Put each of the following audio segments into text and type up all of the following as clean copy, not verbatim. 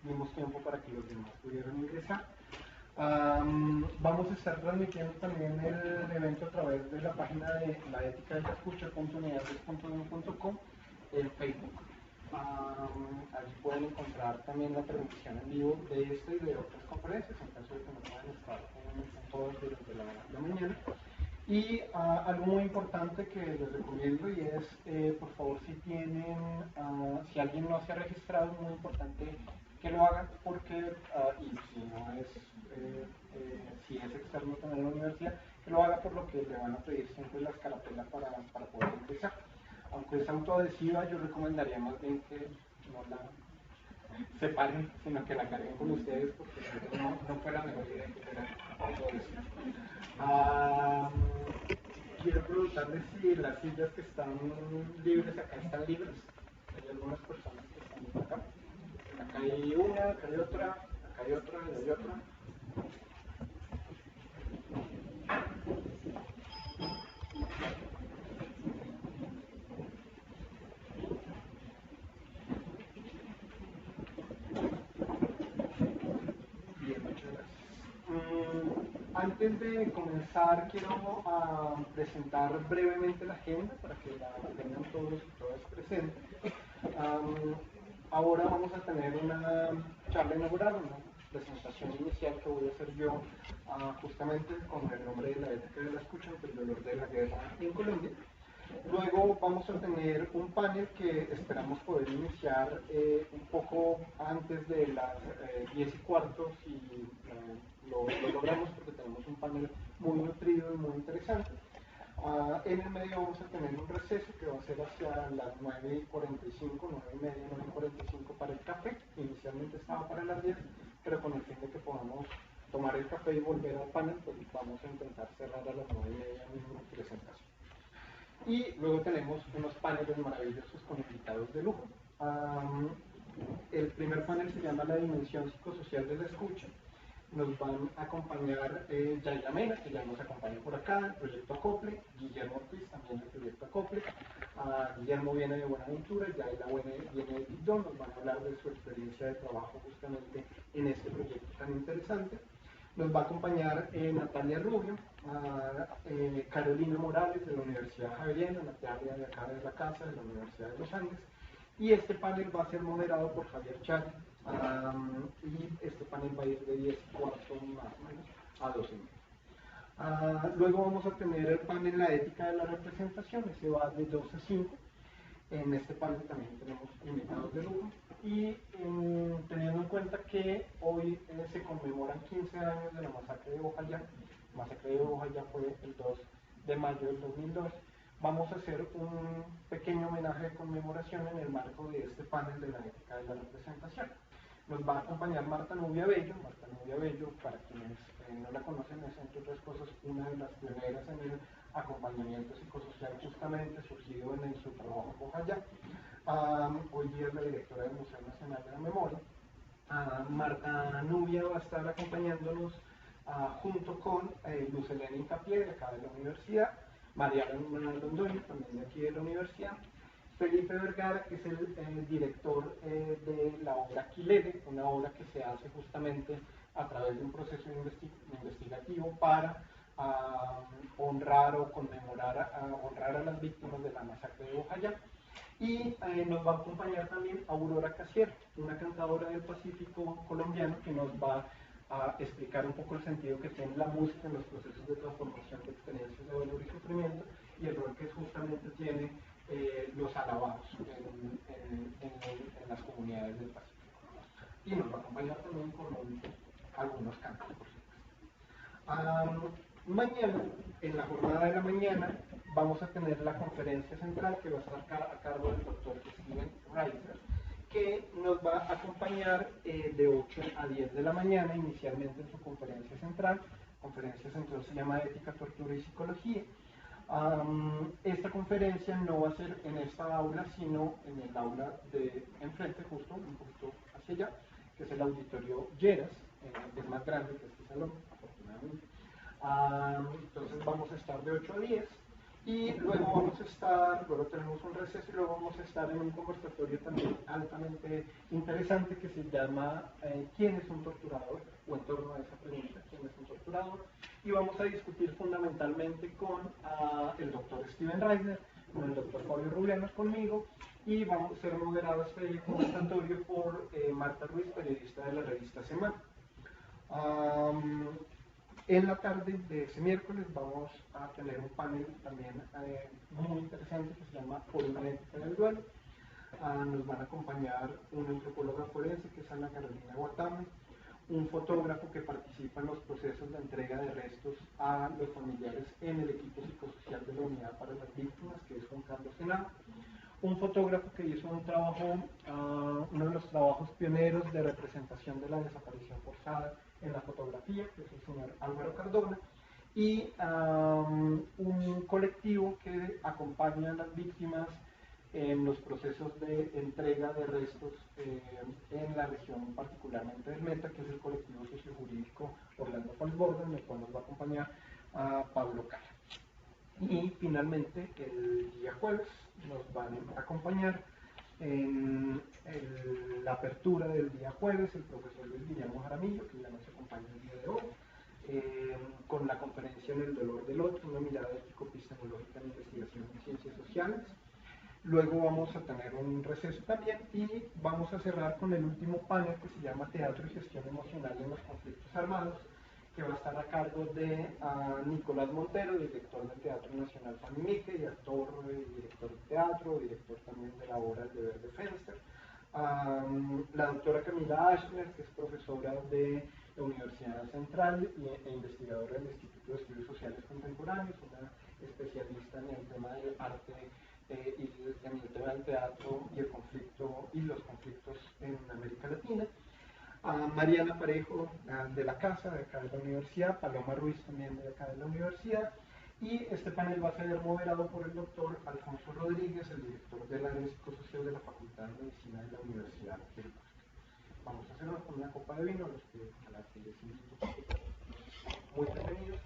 dimos tiempo para que los demás pudieran ingresar. Vamos a estar transmitiendo también el evento a través de la página de la ética de la escucha.unidades.com en Facebook. Allí pueden encontrar también la transmisión en vivo de esta y de otras conferencias, en caso de que no puedan estar en todas durante la mañana. Y algo muy importante que les recomiendo y es, por favor, si alguien no se ha registrado, es muy importante que lo hagan porque, y si es externo también a la universidad, que lo haga por lo que le van a pedir siempre la escarapela para poder empezar. Aunque es autoadhesiva, yo recomendaría más bien que no la separen, sino que la carguen con ustedes porque no fue la mejor idea que fuera autoadhesiva. Quiero preguntarles si las sillas que están libres acá están libres. Hay algunas personas que están por acá. Acá hay una, acá hay otra, acá hay otra y hay otra. Bien, muchas gracias. Antes de comenzar, quiero presentar brevemente la agenda para que la tengan todos y todas presentes. Ahora vamos a tener una charla inaugural, una presentación inicial que voy a hacer yo, justamente con el nombre de la ética de la escucha ante el dolor de la guerra en Colombia. Luego vamos a tener un panel que esperamos poder iniciar un poco antes de las 10:15 y lo logramos porque tenemos un panel muy nutrido y muy interesante. En el medio vamos a tener un receso que va a ser hacia las 9:45, 9:30, 9:45 para el café. Inicialmente estaba para las 10, pero con el fin de que podamos tomar el café y volver al panel, pues vamos a intentar cerrar a las 9:30 mi presentación. Y luego tenemos unos paneles maravillosos con invitados de lujo. El primer panel se llama La dimensión psicosocial de la escucha. Nos van a acompañar Yaila Mena, que ya nos acompaña por acá, del proyecto Acople, Guillermo Ortiz, también del proyecto Acople. Guillermo viene de Buenaventura, Yaila viene de Tildón, nos van a hablar de su experiencia de trabajo justamente en este proyecto tan interesante. Nos va a acompañar Natalia Rubio, Carolina Morales de la Universidad Javeriana, Natalia de acá de la casa, de la Universidad de los Andes. Y este panel va a ser moderado por Javier Chávez. Y este panel va a ir de 10:15 más o menos a 12:30. Luego vamos a tener el panel La ética de la representación, ese va de 2 a 5. En este panel también tenemos invitados de lujo y teniendo en cuenta que hoy se conmemoran 15 años de la masacre de Bojayá. La masacre de Bojayá fue el 2 de mayo del 2002. Vamos a hacer un pequeño homenaje de conmemoración en el marco de este panel de la ética de la representación. Nos va a acompañar Marta Nubia Bello. Marta Nubia Bello, para quienes no la conocen, es entre otras cosas una de las pioneras en el acompañamiento psicosocial justamente surgido en su trabajo en Bojayá. Hoy día es la directora del Museo Nacional de la Memoria. Marta Nubia va a estar acompañándonos junto con Luz Elena Incapié, de acá de la universidad, Mariana Londoño, también de aquí de la universidad, Felipe Vergara, que es el director de la obra Aquilele, una obra que se hace justamente a través de un proceso investigativo para honrar o conmemorar, honrar a las víctimas de la masacre de Bojayá. Y nos va a acompañar también Aurora Casier, una cantadora del Pacífico colombiano que nos va a explicar un poco el sentido que tiene la música en los procesos de transformación de experiencias de dolor y sufrimiento y el rol que justamente tiene los alabados en las comunidades del Pacífico. Y nos va a acompañar también con algunos cantos, por supuesto. Mañana, en la jornada de la mañana, vamos a tener la conferencia central que va a estar a cargo del doctor Steven Reiser, que nos va a acompañar de 8 a 10 de la mañana, inicialmente en su conferencia central. La conferencia central se llama Ética, Tortura y Psicología. Esta conferencia no va a ser en esta aula, sino en el aula de enfrente, justo un poquito hacia allá, que es el auditorio Lleras, es más grande que este salón, afortunadamente. Entonces vamos a estar de 8 a 10 Y luego tenemos un receso y luego vamos a estar en un conversatorio también altamente interesante que se llama ¿quién es un torturador? O en torno a esa pregunta, ¿quién es un torturador? Y vamos a discutir fundamentalmente con el doctor Steven Reisner, con el doctor Fabio Rubianos, conmigo, y vamos a ser moderados este conversatorio por Marta Ruiz, periodista de la revista Semana. En la tarde de ese miércoles vamos a tener un panel también muy interesante que se llama Por una ética del duelo. Nos van a acompañar una antropóloga forense que es Ana Carolina Guatame, un fotógrafo que participa en los procesos de entrega de restos a los familiares en el equipo psicosocial de la Unidad para las Víctimas, que es Juan Carlos Senado, un fotógrafo que hizo un trabajo, uno de los trabajos pioneros de representación de la desaparición forzada en la fotografía, que es el señor Álvaro Cardona, y un colectivo que acompaña a las víctimas en los procesos de entrega de restos en la región particularmente del Meta, que es el colectivo sociojurídico Orlando Falsborda, en el cual nos va a acompañar a Pablo Cala. Y finalmente el día jueves nos van a acompañar en la apertura del día jueves el profesor Luis Guillermo Jaramillo, que ya nos acompaña el día de hoy, con la conferencia En el dolor del otro, una mirada ético-epistemológica en investigación en ciencias sociales. Luego vamos a tener un receso también y vamos a cerrar con el último panel que se llama Teatro y Gestión Emocional en los Conflictos Armados, que va a estar a cargo de Nicolás Montero, director del Teatro Nacional Fanny Mique y actor y director de teatro, director también de la obra El Deber de Fenster. La doctora Camila Ashner, que es profesora de la Universidad Central e investigadora del Instituto de Estudios Sociales Contemporáneos, una especialista en el tema del arte y en el tema del teatro y el conflicto y los conflictos en América Latina. Mariana Parejo de la casa, de acá de la universidad, Paloma Ruiz también de acá de la universidad, y este panel va a ser moderado por el doctor Alfonso Rodríguez, el director del área psicosocial de la Facultad de Medicina de la Universidad del Bosque. Vamos a hacerlo con una copa de vino, a las que les invito, muy bienvenidos.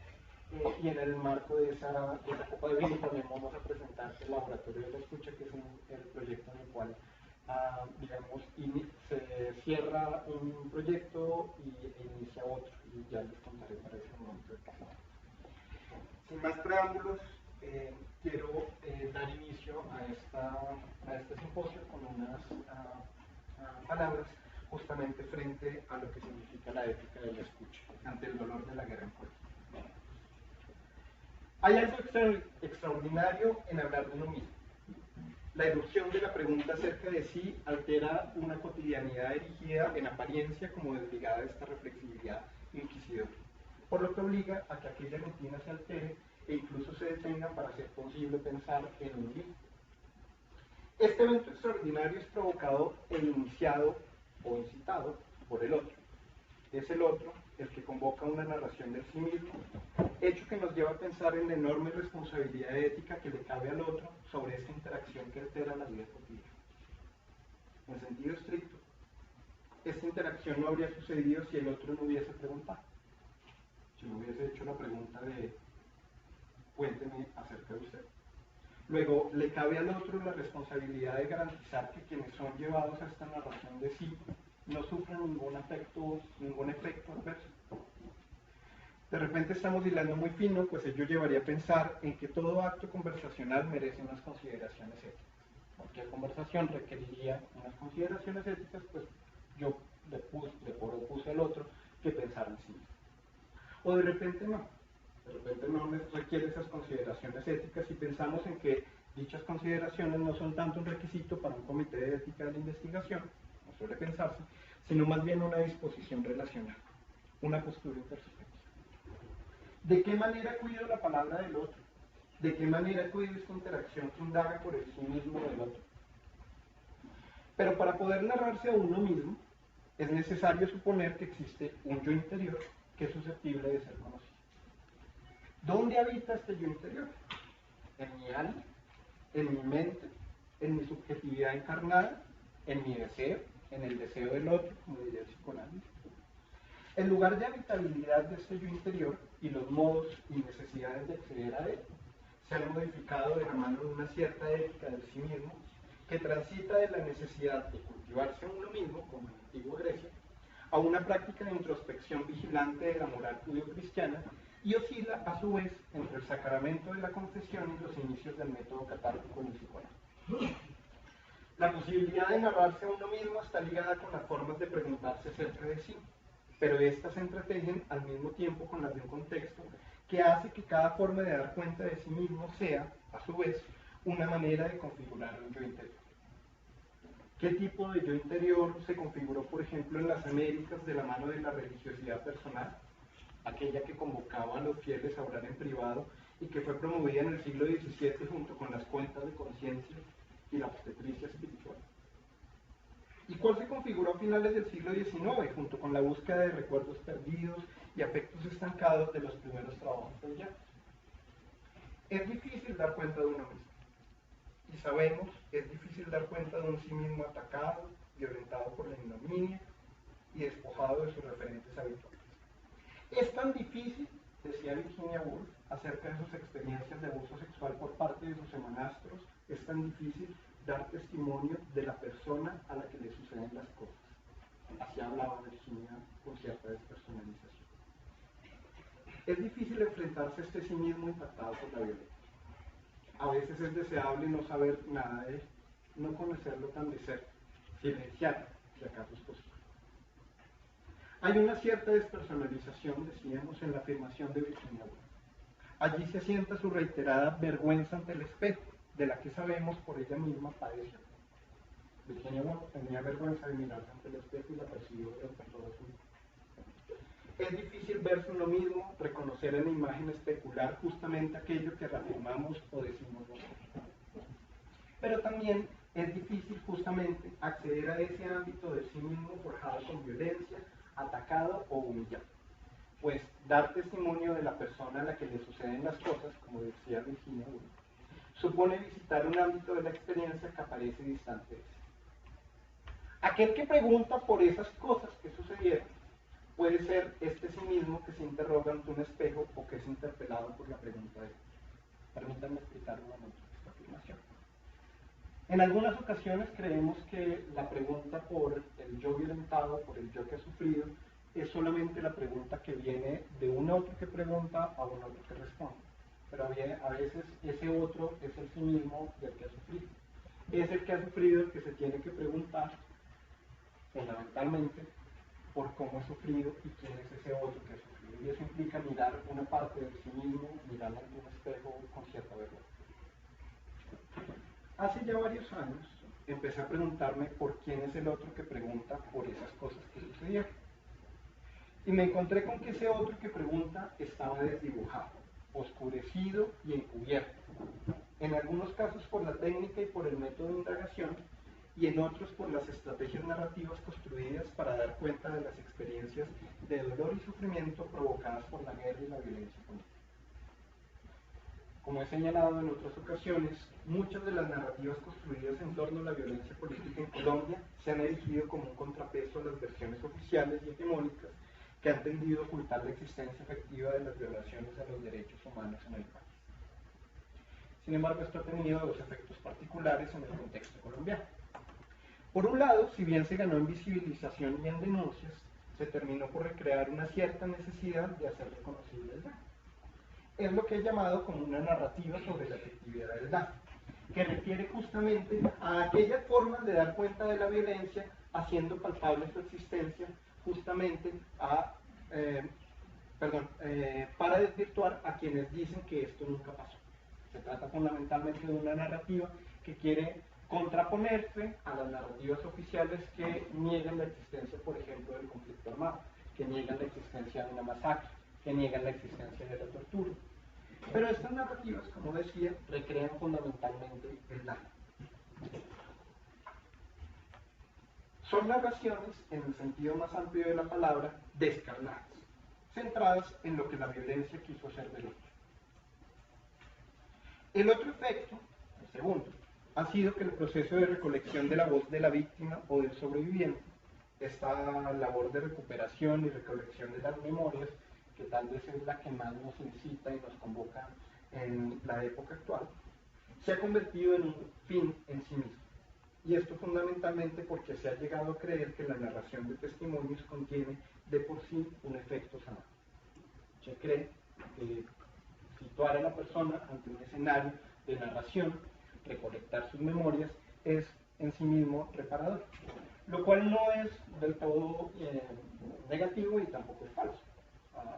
Y en el marco de esa copa de vino también vamos a presentar el Laboratorio de la Escucha, que es el proyecto en el cual digamos, se cierra un proyecto e inicia otro, y ya les contaré para ese momento de qué. Sin más preámbulos, quiero dar inicio a este simposio con unas palabras justamente frente a lo que significa la ética de la escucha ante el dolor de la guerra en Colombia. Hay algo extraordinario en hablar de uno mismo. La erupción de la pregunta acerca de sí altera una cotidianidad erigida en apariencia como desligada de esta reflexividad inquisidora, por lo que obliga a que aquella rutina se altere e incluso se detenga para hacer posible pensar en uno mismo. Este evento extraordinario es provocado e iniciado o incitado por el otro. Es el otro el que convoca una narración del sí mismo, hecho que nos lleva a pensar en la enorme responsabilidad ética que le cabe al otro sobre esta interacción que altera la vida cotidiana. En sentido estricto, esta interacción no habría sucedido si el otro no hubiese preguntado, si no hubiese hecho la pregunta de cuénteme acerca de usted. Luego, le cabe al otro la responsabilidad de garantizar que quienes son llevados a esta narración de sí no sufren ningún efecto adverso. De repente estamos hilando muy fino, pues ello llevaría a pensar en que todo acto conversacional merece unas consideraciones éticas. Cualquier conversación requeriría unas consideraciones éticas, pues yo le propuse al otro que pensara en sí mismo. O de repente no requiere esas consideraciones éticas y pensamos en que dichas consideraciones no son tanto un requisito para un comité de ética de la investigación, no suele pensarse, sino más bien una disposición relacional, una postura intersubjetiva. ¿De qué manera cuido la palabra del otro? ¿De qué manera cuido esta interacción que indaga por el sí mismo del otro? Pero para poder narrarse a uno mismo, es necesario suponer que existe un yo interior que es susceptible de ser conocido. ¿Dónde habita este yo interior? En mi alma, en mi mente, en mi subjetividad encarnada, en mi deseo, en el deseo del otro, como diría el psicoanálisis. El lugar de habitabilidad de este yo interior y los modos y necesidades de acceder a él se han modificado de la mano de una cierta ética del sí mismo, que transita de la necesidad de cultivarse a uno mismo, como en la antigua Grecia, a una práctica de introspección vigilante de la moral judio-cristiana, y oscila a su vez entre el sacramento de la confesión y los inicios del método catártico en el psicoanálisis. La posibilidad de narrarse a uno mismo está ligada con las formas de preguntarse acerca de sí, pero estas se entretejen al mismo tiempo con las de un contexto que hace que cada forma de dar cuenta de sí mismo sea, a su vez, una manera de configurar un yo interior. ¿Qué tipo de yo interior se configuró, por ejemplo, en las Américas de la mano de la religiosidad personal? Aquella que convocaba a los fieles a orar en privado y que fue promovida en el siglo XVII junto con las cuentas de conciencia y la obstetricia espiritual. ¿Y cuál se configuró a finales del siglo XIX junto con la búsqueda de recuerdos perdidos y afectos estancados de los primeros trabajos del jazz? Es difícil dar cuenta de uno mismo. Y sabemos, es difícil dar cuenta de un sí mismo atacado, violentado por la ignominia y despojado de sus referentes habituales. Es tan difícil, decía Virginia Woolf, acerca de sus experiencias de abuso sexual por parte de sus hermanastros, es tan difícil dar testimonio de la persona a la que le suceden las cosas. Así hablaba Virginia con cierta despersonalización. Es difícil enfrentarse a este sí mismo impactado por la violencia. A veces es deseable no saber nada de él, no conocerlo tan de cerca, silenciarlo, si acaso es posible. Hay una cierta despersonalización, decíamos, en la afirmación de Virginia Woolf. Allí se asienta su reiterada vergüenza ante el espejo, de la que sabemos por ella misma padeció. Virginia Woolf tenía vergüenza de mirarse ante el espejo y la percibió durante toda su vida. Es difícil verse uno mismo, reconocer en la imagen especular justamente aquello que reafirmamos o decimos nosotros. Pero también es difícil justamente acceder a ese ámbito de sí mismo forjado con violencia, atacado o humillado. Pues dar testimonio de la persona a la que le suceden las cosas, como decía Virginia Woolf, supone visitar un ámbito de la experiencia que aparece distante de sí. Aquel que pregunta por esas cosas que sucedieron puede ser este sí mismo que se interroga ante un espejo o que es interpelado por la pregunta de otro. Permítanme explicar un momento esta afirmación. En algunas ocasiones creemos que la pregunta por el yo violentado, por el yo que ha sufrido, es solamente la pregunta que viene de un otro que pregunta a un otro que responde. Pero a veces ese otro es el sí mismo del que ha sufrido. Es el que ha sufrido el que se tiene que preguntar, fundamentalmente, por cómo ha sufrido y quién es ese otro que ha sufrido. Y eso implica mirar una parte de sí mismo, mirarlo ante un espejo con cierta vergüenza. Hace ya varios años empecé a preguntarme por quién es el otro que pregunta por esas cosas que sucedieron. Y me encontré con que ese otro que pregunta estaba desdibujado, oscurecido y encubierto. En algunos casos por la técnica y por el método de indagación, y en otros por las estrategias narrativas construidas para dar cuenta de las experiencias de dolor y sufrimiento provocadas por la guerra y la violencia política. Como he señalado en otras ocasiones, muchas de las narrativas construidas en torno a la violencia política en Colombia se han erigido como un contrapeso a las versiones oficiales y hegemónicas que han tendido a ocultar la existencia efectiva de las violaciones a los derechos humanos en el país. Sin embargo, esto ha tenido dos efectos particulares en el contexto colombiano. Por un lado, si bien se ganó en visibilización y en denuncias, se terminó por recrear una cierta necesidad de hacer reconocible el daño. Es lo que he llamado como una narrativa sobre la efectividad del daño, que refiere justamente a aquellas formas de dar cuenta de la violencia, haciendo palpable su existencia, justamente para desvirtuar a quienes dicen que esto nunca pasó. Se trata fundamentalmente de una narrativa que quiere contraponerse a las narrativas oficiales que niegan la existencia, por ejemplo, del conflicto armado, que niegan la existencia de una masacre, que niegan la existencia de la tortura. Pero estas narrativas, como decía, recrean fundamentalmente el daño. Son narraciones, en el sentido más amplio de la palabra, descarnadas, centradas en lo que la violencia quiso hacer del otro. El otro efecto, el segundo, ha sido que el proceso de recolección de la voz de la víctima o del sobreviviente, esta labor de recuperación y recolección de las memorias, que tal vez es la que más nos incita y nos convoca en la época actual, se ha convertido en un fin en sí mismo. Y esto fundamentalmente porque se ha llegado a creer que la narración de testimonios contiene de por sí un efecto sanador. Se cree que situar a la persona ante un escenario de narración, recolectar sus memorias, es en sí mismo reparador, lo cual no es del todo negativo y tampoco es falso.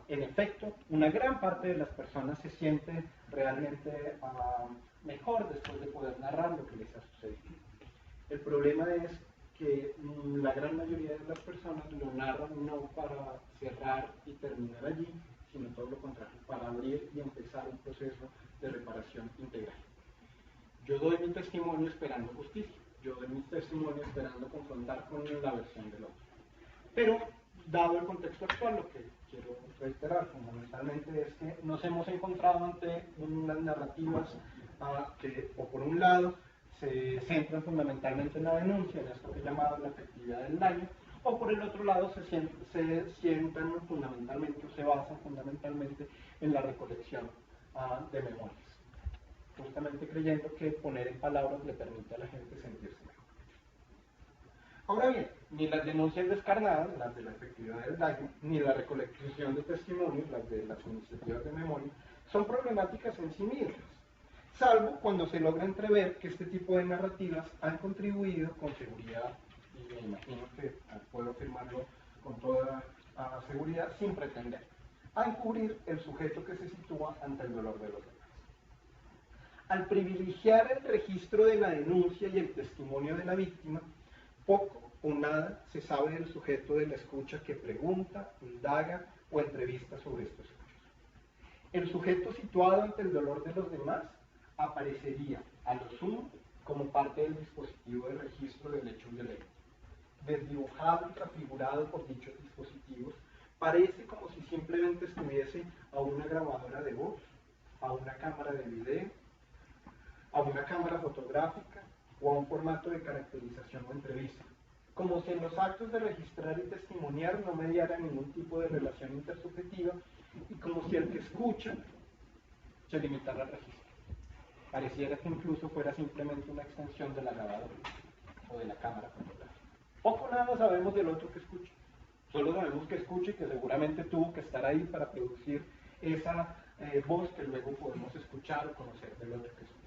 En efecto, una gran parte de las personas se siente realmente mejor después de poder narrar lo que les ha sucedido. El problema es que la gran mayoría de las personas lo narran no para cerrar y terminar allí, sino todo lo contrario, para abrir y empezar un proceso de reparación integral. Yo doy mi testimonio esperando justicia, yo doy mi testimonio esperando confrontar con la versión del otro. Pero, dado el contexto actual, lo que quiero reiterar fundamentalmente es que nos hemos encontrado ante unas narrativas que, o por un lado, se centran fundamentalmente en la denuncia, en esto que llamamos la efectividad del daño, o por el otro lado se sientan fundamentalmente, o se basan fundamentalmente en la recolección de memorias, justamente creyendo que poner en palabras le permite a la gente sentirse mejor. Ahora bien, ni las denuncias descarnadas, las de la efectividad del daño, ni la recolección de testimonios, las de las iniciativas de memoria, son problemáticas en sí mismas, salvo cuando se logra entrever que este tipo de narrativas han contribuido con seguridad, y me imagino que puedo afirmarlo con toda seguridad, sin pretender, a encubrir el sujeto que se sitúa ante el dolor de los demás. Al privilegiar el registro de la denuncia y el testimonio de la víctima, poco o nada se sabe del sujeto de la escucha que pregunta, indaga o entrevista sobre estos hechos. El sujeto situado ante el dolor de los demás aparecería, a lo sumo, como parte del dispositivo de registro del hecho violento. Desdibujado y transfigurado por dichos dispositivos, parece como si simplemente estuviese a una grabadora de voz, a una cámara de video, a una cámara fotográfica o a un formato de caracterización o entrevista, como si en los actos de registrar y testimoniar no mediara ningún tipo de relación intersubjetiva y como si el que escucha se limitara al registro. Pareciera que incluso fuera simplemente una extensión de la grabadora o de la cámara fotográfica. Poco nada sabemos del otro que escucha. Solo sabemos que escucha y que seguramente tuvo que estar ahí para producir esa voz que luego podemos escuchar o conocer del otro que escucha.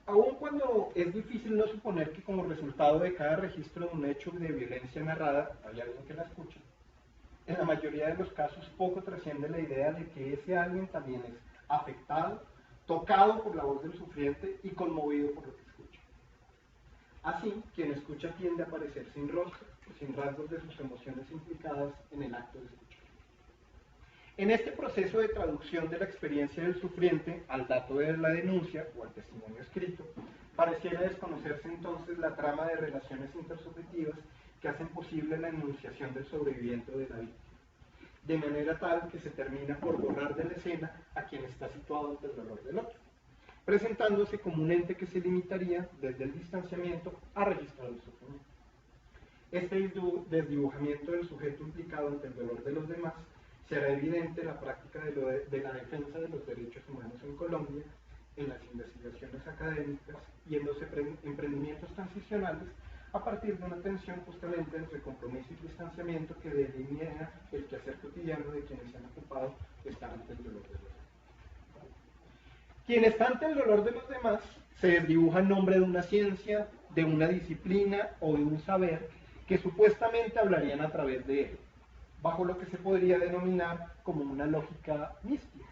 Aun cuando es difícil no suponer que como resultado de cada registro de un hecho de violencia narrada hay alguien que la escucha, en la mayoría de los casos poco trasciende la idea de que ese alguien también es afectado, tocado por la voz del sufriente y conmovido por lo que escucha. Así, quien escucha tiende a aparecer sin rostro, sin rasgos de sus emociones implicadas en el acto de escuchar. En este proceso de traducción de la experiencia del sufriente al dato de la denuncia o al testimonio escrito, pareciera desconocerse entonces la trama de relaciones intersubjetivas que hacen posible la enunciación del sobreviviente o de la víctima, de manera tal que se termina por borrar de la escena a quien está situado ante el dolor del otro, presentándose como un ente que se limitaría desde el distanciamiento a registrar el sufrimiento. Este desdibujamiento del sujeto implicado ante el dolor de los demás será evidente la práctica de la defensa de los derechos humanos en Colombia, en las investigaciones académicas y en los emprendimientos transicionales, a partir de una tensión justamente entre compromiso y distanciamiento que delinea el quehacer cotidiano de quienes se han ocupado de estar ante el dolor de los demás. Quien está ante el dolor de los demás se desdibuja en nombre de una ciencia, de una disciplina o de un saber que supuestamente hablarían a través de él, bajo lo que se podría denominar como una lógica mística,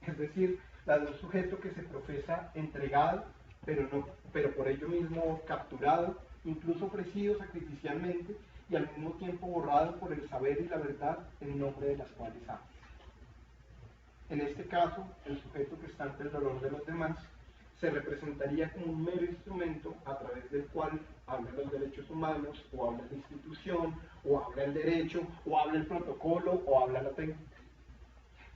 es decir, la de un sujeto que se profesa entregado, pero por ello mismo capturado, incluso ofrecido sacrificialmente y al mismo tiempo borrado por el saber y la verdad en nombre de las cuales ama. En este caso, el sujeto que está ante el dolor de los demás se representaría como un mero instrumento a través del cual hablan los derechos humanos, o habla la institución, o habla el derecho, o habla el protocolo, o habla la técnica.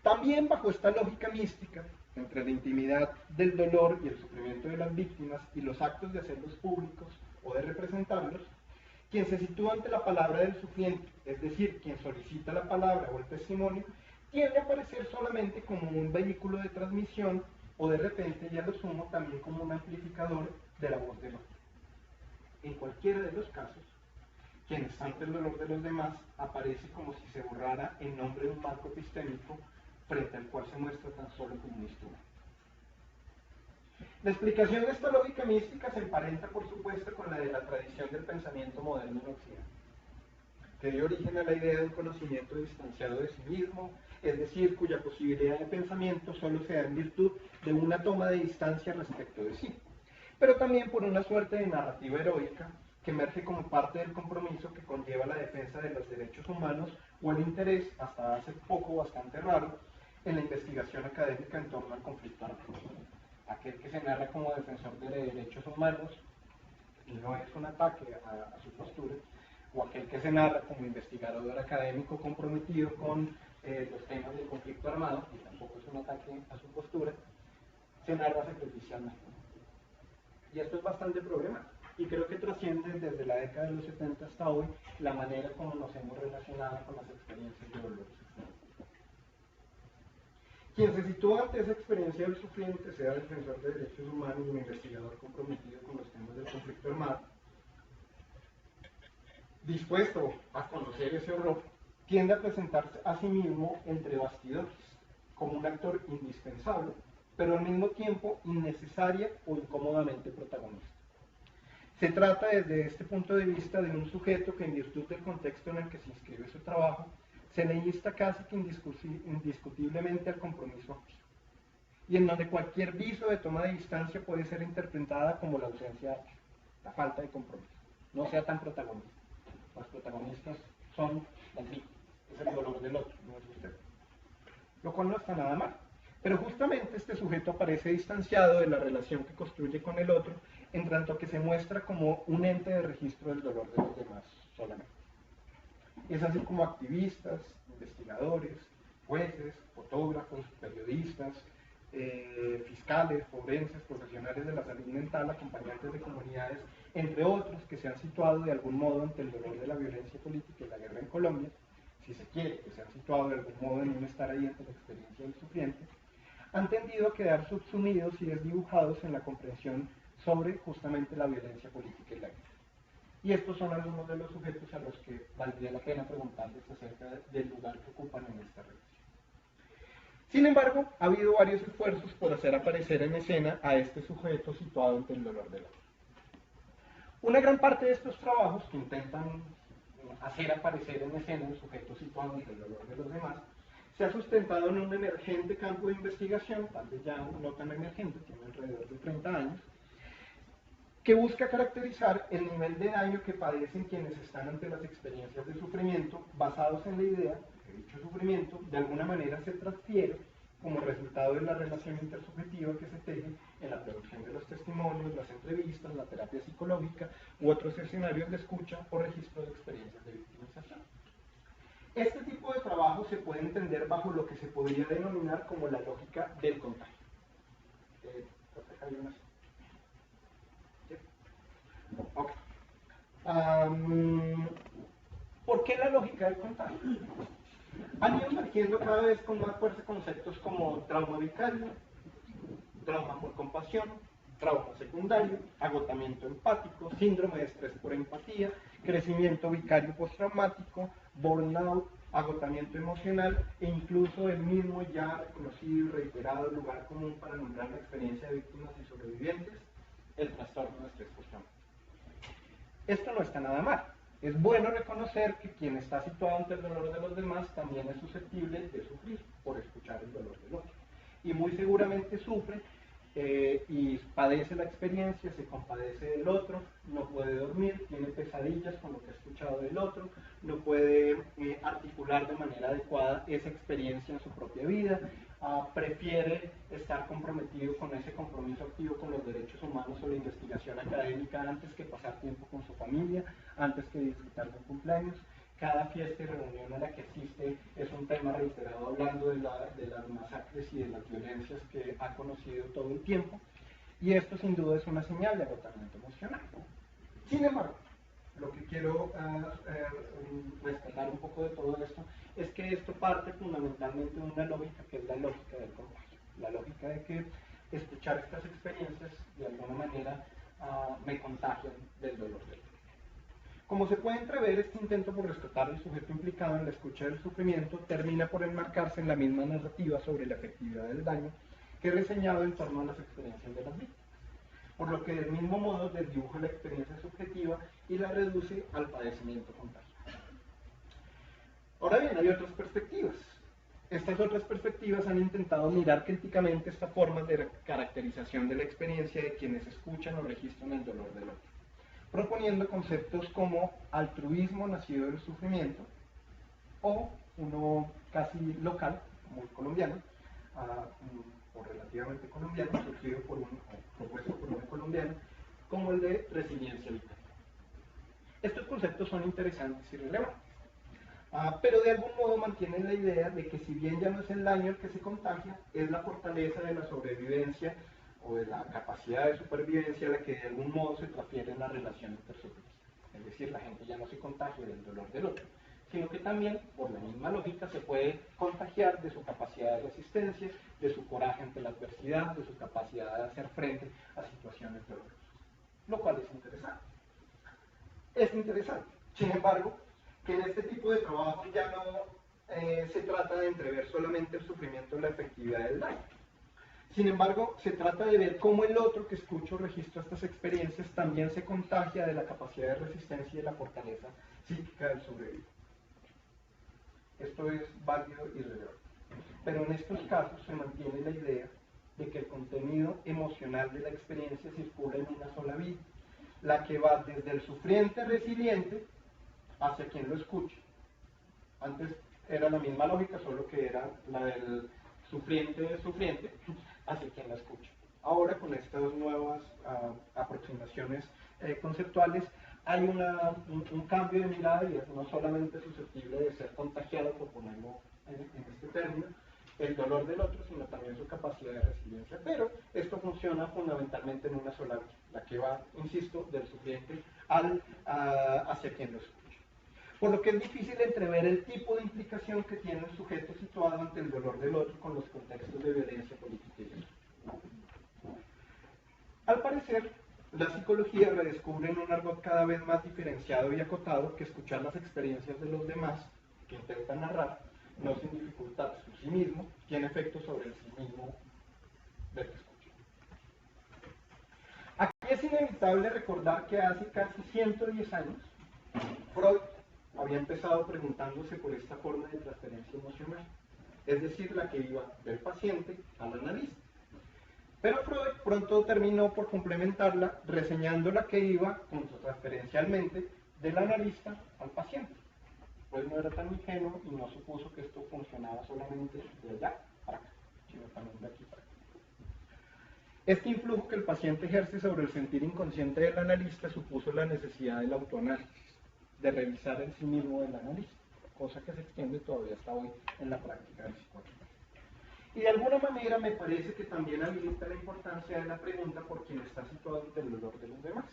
También bajo esta lógica mística, entre la intimidad del dolor y el sufrimiento de las víctimas y los actos de hacerlos públicos o de representarlos, Quien se sitúa ante la palabra del sufriente, es decir, quien solicita la palabra o el testimonio, tiende a aparecer solamente como un vehículo de transmisión o de repente, ya lo sumo, también como un amplificador de la voz del otro. En cualquiera de los casos, quien está ante el dolor de los demás aparece como si se borrara en nombre de un marco epistémico frente al cual se muestra tan solo como un instrumento. La explicación de esta lógica mística se emparenta, por supuesto, con la de la tradición del pensamiento moderno en Occidente, que dio origen a la idea de un conocimiento distanciado de sí mismo, es decir, cuya posibilidad de pensamiento solo se da en virtud de una toma de distancia respecto de sí, pero también por una suerte de narrativa heroica que emerge como parte del compromiso que conlleva la defensa de los derechos humanos o el interés, hasta hace poco bastante raro, en la investigación académica en torno al conflicto armado. Aquel que se narra como defensor de derechos humanos y no es un ataque a su postura, o aquel que se narra como investigador académico comprometido con los temas del conflicto armado, y tampoco es un ataque a su postura, se narra sacrificialmente. Y esto es bastante problemático, y creo que trasciende desde la década de los 70 hasta hoy la manera como nos hemos relacionado con las experiencias de dolor. Quien se sitúa ante esa experiencia del sufriente, sea defensor de derechos humanos o investigador comprometido con los temas del conflicto armado, dispuesto a conocer ese horror, tiende a presentarse a sí mismo entre bastidores, como un actor indispensable, pero al mismo tiempo innecesaria o incómodamente protagonista. Se trata desde este punto de vista de un sujeto que en virtud del contexto en el que se inscribe su trabajo, se le insta casi que indiscutiblemente al compromiso activo, y en donde cualquier viso de toma de distancia puede ser interpretada como la ausencia de acción, la falta de compromiso. No sea tan protagonista. Los protagonistas son las víctimas, es el dolor del otro, no es usted. Lo cual no está nada mal. Pero justamente este sujeto aparece distanciado de la relación que construye con el otro, en tanto que se muestra como un ente de registro del dolor de los demás solamente. Es así como activistas, investigadores, jueces, fotógrafos, periodistas, fiscales, forenses, profesionales de la salud mental, acompañantes de comunidades, entre otros, que se han situado de algún modo ante el dolor de la violencia política y la guerra en Colombia, si se quiere, que se han situado de algún modo en un estar ahí ante la experiencia del sufriente, han tendido a quedar subsumidos y desdibujados en la comprensión sobre justamente la violencia política y la guerra. Y estos son algunos de los sujetos a los que valdría la pena preguntarles acerca del lugar que ocupan en esta relación. Sin embargo, ha habido varios esfuerzos por hacer aparecer en escena a este sujeto situado ante el dolor del otro. Una gran parte de estos trabajos que intentan hacer aparecer en escena el sujeto situado ante el dolor de los demás se ha sustentado en un emergente campo de investigación, tal vez ya no tan emergente, tiene alrededor de 30 años, que busca caracterizar el nivel de daño que padecen quienes están ante las experiencias de sufrimiento, basados en la idea de que dicho sufrimiento de alguna manera se transfiere como resultado de la relación intersubjetiva que se teje en la producción de los testimonios, las entrevistas, la terapia psicológica u otros escenarios de escucha o registro de experiencias de victimización. Este tipo de trabajo se puede entender bajo lo que se podría denominar como la lógica del contagio. Okay. ¿Por qué la lógica del contagio? Han ido emergiendo cada vez con más fuerza conceptos como trauma vicario, trauma por compasión, trauma secundario, agotamiento empático, síndrome de estrés por empatía, crecimiento vicario postraumático, burnout, agotamiento emocional e incluso el mismo ya reconocido y reiterado lugar común para nombrar la experiencia de víctimas y sobrevivientes, el trastorno de estrés postraumático. Esto no está nada mal. Es bueno reconocer que quien está situado ante el dolor de los demás también es susceptible de sufrir por escuchar el dolor del otro. Y muy seguramente sufre y padece la experiencia, se compadece del otro, no puede dormir, tiene pesadillas con lo que ha escuchado del otro, no puede articular de manera adecuada esa experiencia en su propia vida, prefiere estar comprometido con ese compromiso activo con los derechos humanos o la investigación académica antes que pasar tiempo con su familia, antes que disfrutar de un cumpleaños. Cada fiesta y reunión en la que asiste es un tema reiterado hablando de las masacres y de las violencias que ha conocido todo el tiempo, y esto sin duda es una señal de agotamiento emocional. Sin embargo, Lo que quiero rescatar un poco de todo esto es que esto parte fundamentalmente de una lógica que es la lógica del contagio, la lógica de que escuchar estas experiencias de alguna manera me contagian del dolor del otro. Como se puede entrever, este intento por rescatar al sujeto implicado en la escucha del sufrimiento termina por enmarcarse en la misma narrativa sobre la efectividad del daño que he reseñado en torno a las experiencias de las víctimas, por lo que del mismo modo desdibuja la experiencia subjetiva y la reduce al padecimiento contagiado. Ahora bien, hay otras perspectivas. Estas otras perspectivas han intentado mirar críticamente esta forma de caracterización de la experiencia de quienes escuchan o registran el dolor del otro, proponiendo conceptos como altruismo nacido del sufrimiento, o uno casi local, muy colombiano, o relativamente colombiano, propuesto por un colombiano, como el de resiliencia vital. Estos conceptos son interesantes y relevantes, pero de algún modo mantienen la idea de que si bien ya no es el daño el que se contagia, es la fortaleza de la sobrevivencia o de la capacidad de supervivencia la que de algún modo se transfiere en la relación intersubjetiva. Es decir, la gente ya no se contagia del dolor del otro, sino que también, por la misma lógica, se puede contagiar de su capacidad de resistencia, de su coraje ante la adversidad, de su capacidad de hacer frente a situaciones dolorosas, lo cual es interesante. Es interesante, sin embargo, que en este tipo de trabajo ya no se trata de entrever solamente el sufrimiento o la efectividad del daño. Sin embargo, se trata de ver cómo el otro que escucha o registra estas experiencias también se contagia de la capacidad de resistencia y de la fortaleza psíquica del sobreviviente. Esto es válido y relevante. Pero en estos casos se mantiene la idea de que el contenido emocional de la experiencia circula en una sola vía, la que va desde el sufriente resiliente hacia quien lo escucha. Antes era la misma lógica, solo que era la del sufriente hacia quien la escucha. Ahora, con estas nuevas aproximaciones conceptuales, hay un cambio de mirada y es no solamente susceptible de ser contagiado, por ponerlo en este término, el dolor del otro, sino también su capacidad de resiliencia. Pero esto funciona fundamentalmente en una sola vía, la que va, insisto, del sufriente hacia quien lo escucha. Por lo que es difícil entrever el tipo de implicación que tiene el sujeto situado ante el dolor del otro con los contextos de violencia política y guerra. Al parecer, la psicología redescubre en un argot cada vez más diferenciado y acotado que escuchar las experiencias de los demás que intenta narrar, no sin dificultad su sí mismo, tiene efectos sobre el sí mismo del que escucha. Aquí es inevitable recordar que hace casi 110 años, Freud había empezado preguntándose por esta forma de transferencia emocional, es decir, la que iba del paciente al analista. Pero Freud pronto terminó por complementarla reseñando la que iba, transferencialmente, del analista al paciente. Freud no era tan ingenuo y no supuso que esto funcionaba solamente de allá para acá, sino también de aquí para acá. Este influjo que el paciente ejerce sobre el sentir inconsciente del analista supuso la necesidad del autoanálisis, de revisar el sí mismo del analista, cosa que se extiende todavía hasta hoy en la práctica del psicoanálisis. Y de alguna manera me parece que también habilita la importancia de la pregunta por quien está situado ante el dolor de los demás.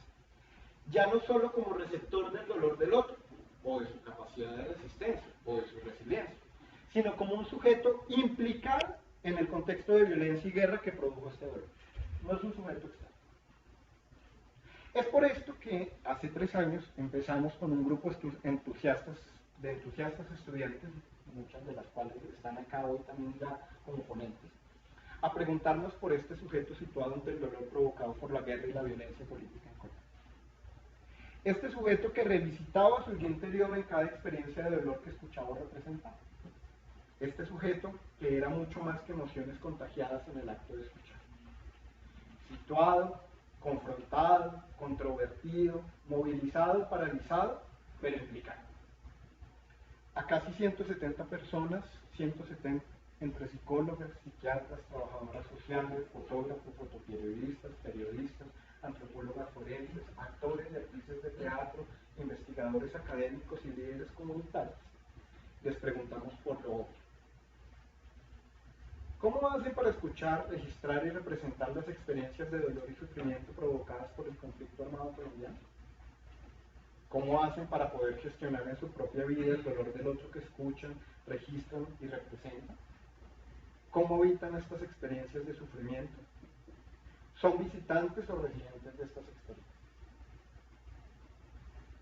Ya no solo como receptor del dolor del otro, o de su capacidad de resistencia, o de su resiliencia, sino como un sujeto implicado en el contexto de violencia y guerra que produjo este dolor. No es un sujeto externo. Es por esto que hace 3 años empezamos con un grupo de entusiastas estudiantes, muchas de las cuales están acá hoy también ya como ponentes, a preguntarnos por este sujeto situado ante el dolor provocado por la guerra y la violencia política en Colombia. Este sujeto que revisitaba su yo interior en cada experiencia de dolor que escuchaba o representaba. Este sujeto que era mucho más que emociones contagiadas en el acto de escuchar. Situado, confrontado, controvertido, movilizado, paralizado, pero implicado. A casi 170 personas, 170 entre psicólogas, psiquiatras, trabajadoras sociales, fotógrafos, fotoperiodistas, periodistas, antropólogas forenses, actores y actrices de teatro, investigadores académicos y líderes comunitarios. Les preguntamos por lo obvio. ¿Cómo hacen para escuchar, registrar y representar las experiencias de dolor y sufrimiento provocadas por el conflicto armado colombiano? ¿Cómo hacen para poder gestionar en su propia vida el dolor del otro que escuchan, registran y representan? ¿Cómo evitan estas experiencias de sufrimiento? ¿Son visitantes o residentes de estas experiencias?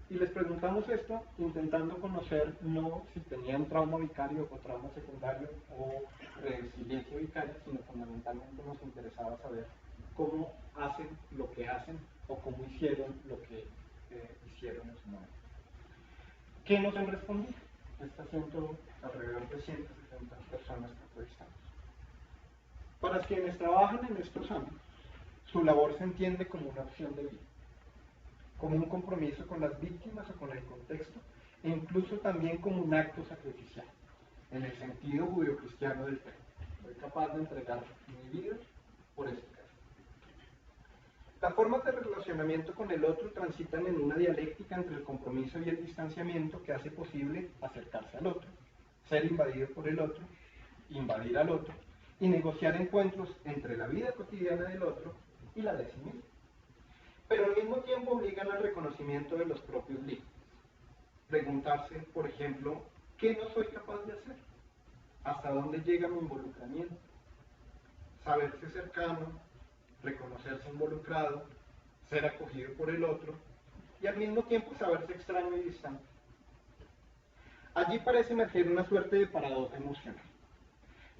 Y les preguntamos esto intentando conocer no si tenían trauma vicario o trauma secundario o resiliencia vicaria, sino fundamentalmente nos interesaba saber cómo hacen lo que hacen o cómo hicieron lo que hicieron en su momento. ¿Qué nos han respondido? Está haciendo alrededor de 160 personas que entrevistamos. Para quienes trabajan en estos ámbitos, su labor se entiende como una opción de vida, como un compromiso con las víctimas o con el contexto, e incluso también como un acto sacrificial, en el sentido judeocristiano del término. Soy capaz de entregar mi vida por este caso. Las formas de relacionamiento con el otro transitan en una dialéctica entre el compromiso y el distanciamiento que hace posible acercarse al otro, ser invadido por el otro, invadir al otro, y negociar encuentros entre la vida cotidiana del otro y la de sí mismo. Pero al mismo tiempo obligan al reconocimiento de los propios límites. Preguntarse, por ejemplo, ¿qué no soy capaz de hacer? ¿Hasta dónde llega mi involucramiento? Saberse cercano, reconocerse involucrado, ser acogido por el otro y al mismo tiempo saberse extraño y distante. Allí parece emerger una suerte de paradoja emocional.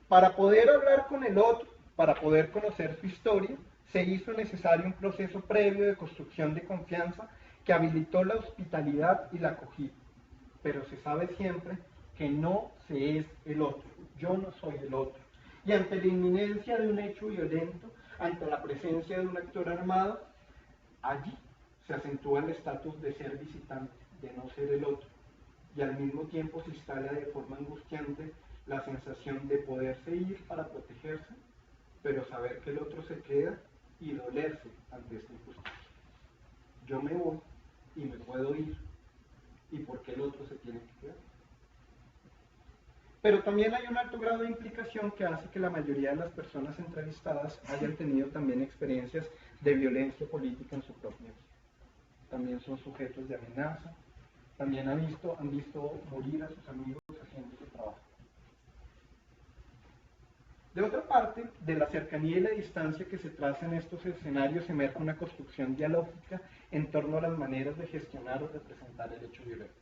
Para poder hablar con el otro, para poder conocer su historia, se hizo necesario un proceso previo de construcción de confianza que habilitó la hospitalidad y la acogida. Pero se sabe siempre que no se es el otro, yo no soy el otro. Y ante la inminencia de un hecho violento, ante la presencia de un actor armado, allí se acentúa el estatus de ser visitante, de no ser el otro. Y al mismo tiempo se instala de forma angustiante la sensación de poderse ir para protegerse, pero saber que el otro se queda y dolerse ante esta injusticia. Yo me voy y me puedo ir, ¿y por qué el otro se tiene que quedar? Pero también hay un alto grado de implicación que hace que la mayoría de las personas entrevistadas hayan tenido también experiencias de violencia política en su propia vida. También son sujetos de amenaza, también han visto morir a sus amigos haciendo su trabajo. De otra parte, de la cercanía y la distancia que se traza en estos escenarios emerge una construcción dialógica en torno a las maneras de gestionar o representar el hecho violento.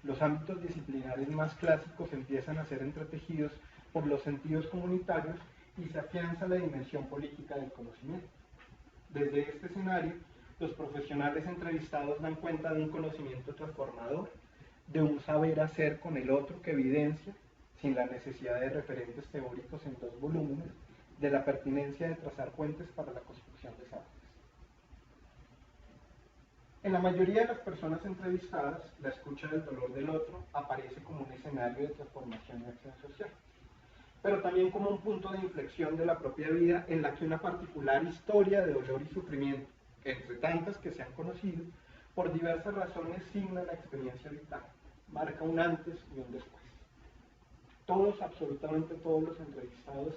Los ámbitos disciplinares más clásicos empiezan a ser entretejidos por los sentidos comunitarios y se afianza la dimensión política del conocimiento. Desde este escenario, los profesionales entrevistados dan cuenta de un conocimiento transformador, de un saber hacer con el otro que evidencia, sin la necesidad de referentes teóricos en 2 volúmenes, de la pertinencia de trazar puentes para la construcción de saberes. En la mayoría de las personas entrevistadas, la escucha del dolor del otro aparece como un escenario de transformación y acción social, pero también como un punto de inflexión de la propia vida en la que una particular historia de dolor y sufrimiento, entre tantas que se han conocido, por diversas razones signa la experiencia vital, marca un antes y un después. Todos, absolutamente todos los entrevistados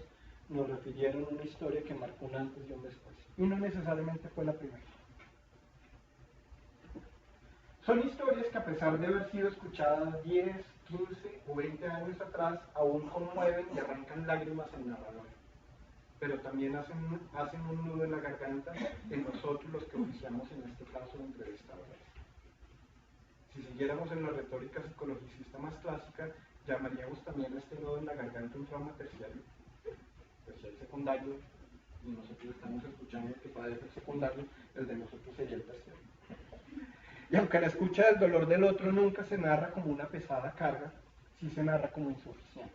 nos refirieron una historia que marcó un antes y un después, y no necesariamente fue la primera. Son historias que a pesar de haber sido escuchadas 10, 15 o 20 años atrás, aún conmueven y arrancan lágrimas al narrador. Pero también hacen un nudo en la garganta en nosotros los que oficiamos en este caso de entrevistadores. Si siguiéramos en la retórica psicologicista más clásica, llamaríamos también a este nudo en la garganta un trauma terciario secundario, y nosotros estamos escuchando que padece el secundario, el de nosotros sería el terciario. Y aunque la escucha del dolor del otro nunca se narra como una pesada carga, sí se narra como insuficiente.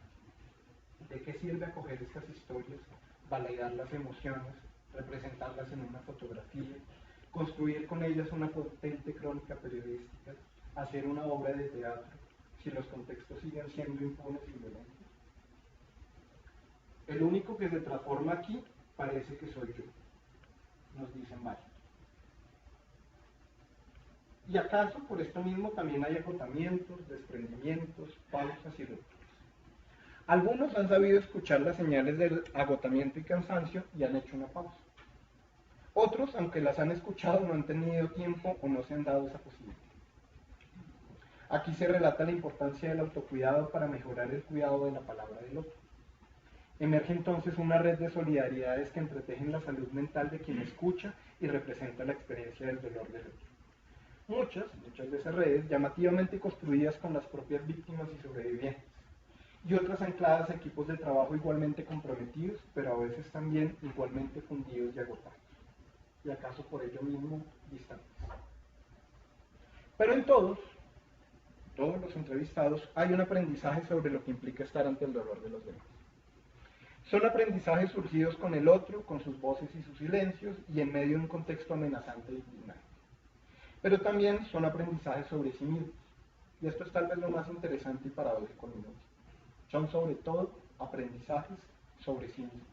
¿De qué sirve acoger estas historias, validar las emociones, representarlas en una fotografía, construir con ellas una potente crónica periodística, hacer una obra de teatro, si los contextos siguen siendo impunes y violentos? El único que se transforma aquí parece que soy yo, nos dicen varios. Y acaso por esto mismo también hay agotamientos, desprendimientos, pausas y rupturas. Algunos han sabido escuchar las señales del agotamiento y cansancio y han hecho una pausa. Otros, aunque las han escuchado, no han tenido tiempo o no se han dado esa posibilidad. Aquí se relata la importancia del autocuidado para mejorar el cuidado de la palabra del otro. Emerge entonces una red de solidaridades que entretejen la salud mental de quien escucha y representa la experiencia del dolor del otro. Muchas de esas redes llamativamente construidas con las propias víctimas y sobrevivientes, y otras ancladas a equipos de trabajo igualmente comprometidos, pero a veces también igualmente fundidos y agotados, y acaso por ello mismo distantes. Pero en todos los entrevistados, hay un aprendizaje sobre lo que implica estar ante el dolor de los demás. Son aprendizajes surgidos con el otro, con sus voces y sus silencios, y en medio de un contexto amenazante e indignante. Pero también son aprendizajes sobre sí mismos, y esto es tal vez lo más interesante y paradójico al mismo tiempo. Son sobre todo aprendizajes sobre sí mismos.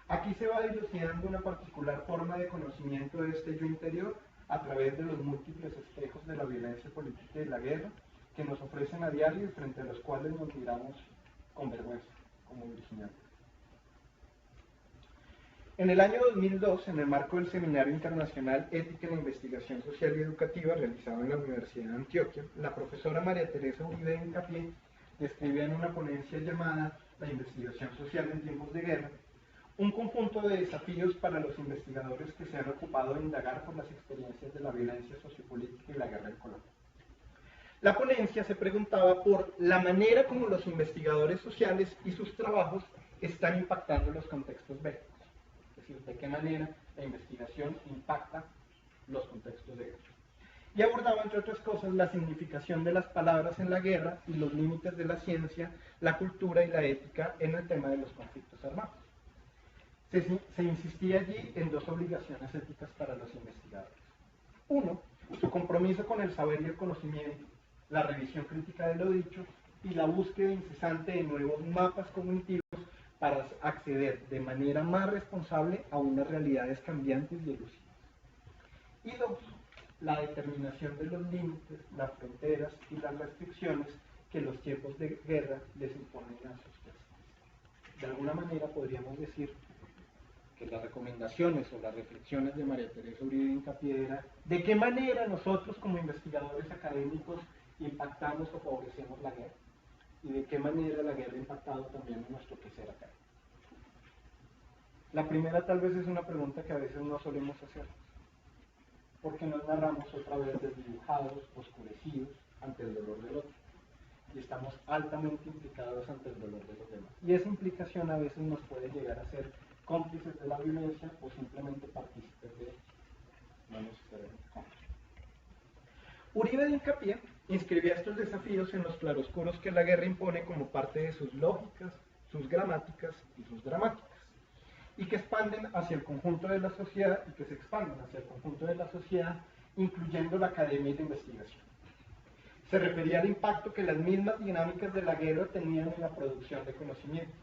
Aquí se va dilucidando una particular forma de conocimiento de este yo interior a través de los múltiples espejos de la violencia política y la guerra que nos ofrecen a diario y frente a los cuales nos miramos con vergüenza, como virginianos. En el año 2002, en el marco del Seminario Internacional Ética en la Investigación Social y Educativa realizado en la Universidad de Antioquia, la profesora María Teresa Uribe Hincapié describía en una ponencia llamada La investigación social en tiempos de guerra un conjunto de desafíos para los investigadores que se han ocupado de indagar por las experiencias de la violencia sociopolítica y la guerra en Colombia. La ponencia se preguntaba por la manera como los investigadores sociales y sus trabajos están impactando los contextos bélicos. Es decir, de qué manera la investigación impacta los contextos de guerra. Y abordaba, entre otras cosas, la significación de las palabras en la guerra y los límites de la ciencia, la cultura y la ética en el tema de los conflictos armados. Se insistía allí en dos obligaciones éticas para los investigadores. Uno, su compromiso con el saber y el conocimiento, la revisión crítica de lo dicho y la búsqueda incesante de nuevos mapas cognitivos para acceder de manera más responsable a unas realidades cambiantes y elusivas. Y dos, la determinación de los límites, las fronteras y las restricciones que los tiempos de guerra les imponen a sus personas. De alguna manera podríamos decir que las recomendaciones o las reflexiones de María Teresa Uribe Hincapié era de qué manera nosotros como investigadores académicos impactamos o favorecemos la guerra y de qué manera la guerra ha impactado también en nuestro quehacer académico. La primera tal vez es una pregunta que a veces no solemos hacer, porque nos narramos otra vez desdibujados, oscurecidos ante el dolor del otro y estamos altamente implicados ante el dolor de los demás. Y esa implicación a veces nos puede llegar a ser cómplices de la violencia o simplemente partícipes de ella. No necesariamente cómplices. Uribe de Hincapié inscribía estos desafíos en los claroscuros que la guerra impone como parte de sus lógicas, sus gramáticas y sus dramáticas, y que expanden hacia el conjunto de la sociedad y que se expanden hacia el conjunto de la sociedad, incluyendo la academia y la investigación. Se refería al impacto que las mismas dinámicas de la guerra tenían en la producción de conocimiento.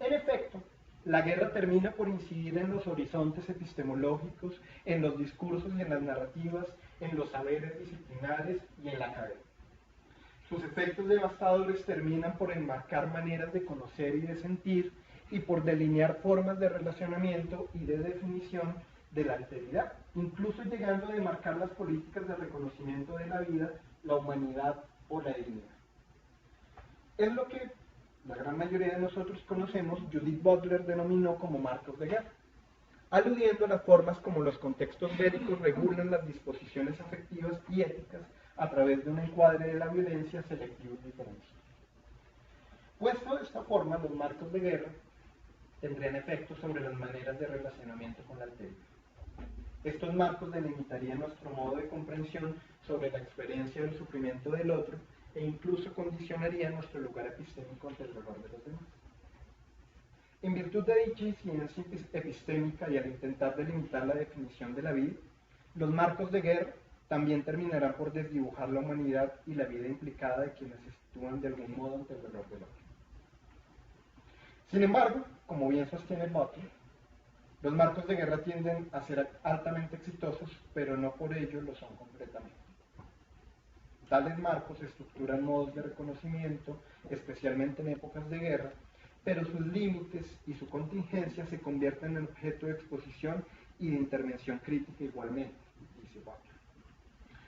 En efecto, la guerra termina por incidir en los horizontes epistemológicos, en los discursos y en las narrativas, en los saberes disciplinares y en la academia. Sus efectos devastadores terminan por enmarcar maneras de conocer y de sentir y por delinear formas de relacionamiento y de definición de la alteridad, incluso llegando a demarcar las políticas de reconocimiento de la vida, la humanidad o la dignidad. Es lo que la gran mayoría de nosotros conocemos, Judith Butler denominó como marcos de guerra, aludiendo a las formas como los contextos bélicos regulan las disposiciones afectivas y éticas a través de un encuadre de la violencia selectivo y diferencial. Puesto de esta forma, los marcos de guerra tendrían efectos sobre las maneras de relacionamiento con la alteridad. Estos marcos delimitarían nuestro modo de comprensión sobre la experiencia del sufrimiento del otro e incluso condicionarían nuestro lugar epistémico ante el dolor de los demás. En virtud de dicha ciencia epistémica y al intentar delimitar la definición de la vida, los marcos de guerra también terminarán por desdibujar la humanidad y la vida implicada de quienes se sitúan de algún modo ante el dolor del otro. Sin embargo, como bien sostiene Butler, los marcos de guerra tienden a ser altamente exitosos, pero no por ello lo son completamente. Tales marcos estructuran modos de reconocimiento, especialmente en épocas de guerra, pero sus límites y su contingencia se convierten en objeto de exposición y de intervención crítica igualmente, dice Butler.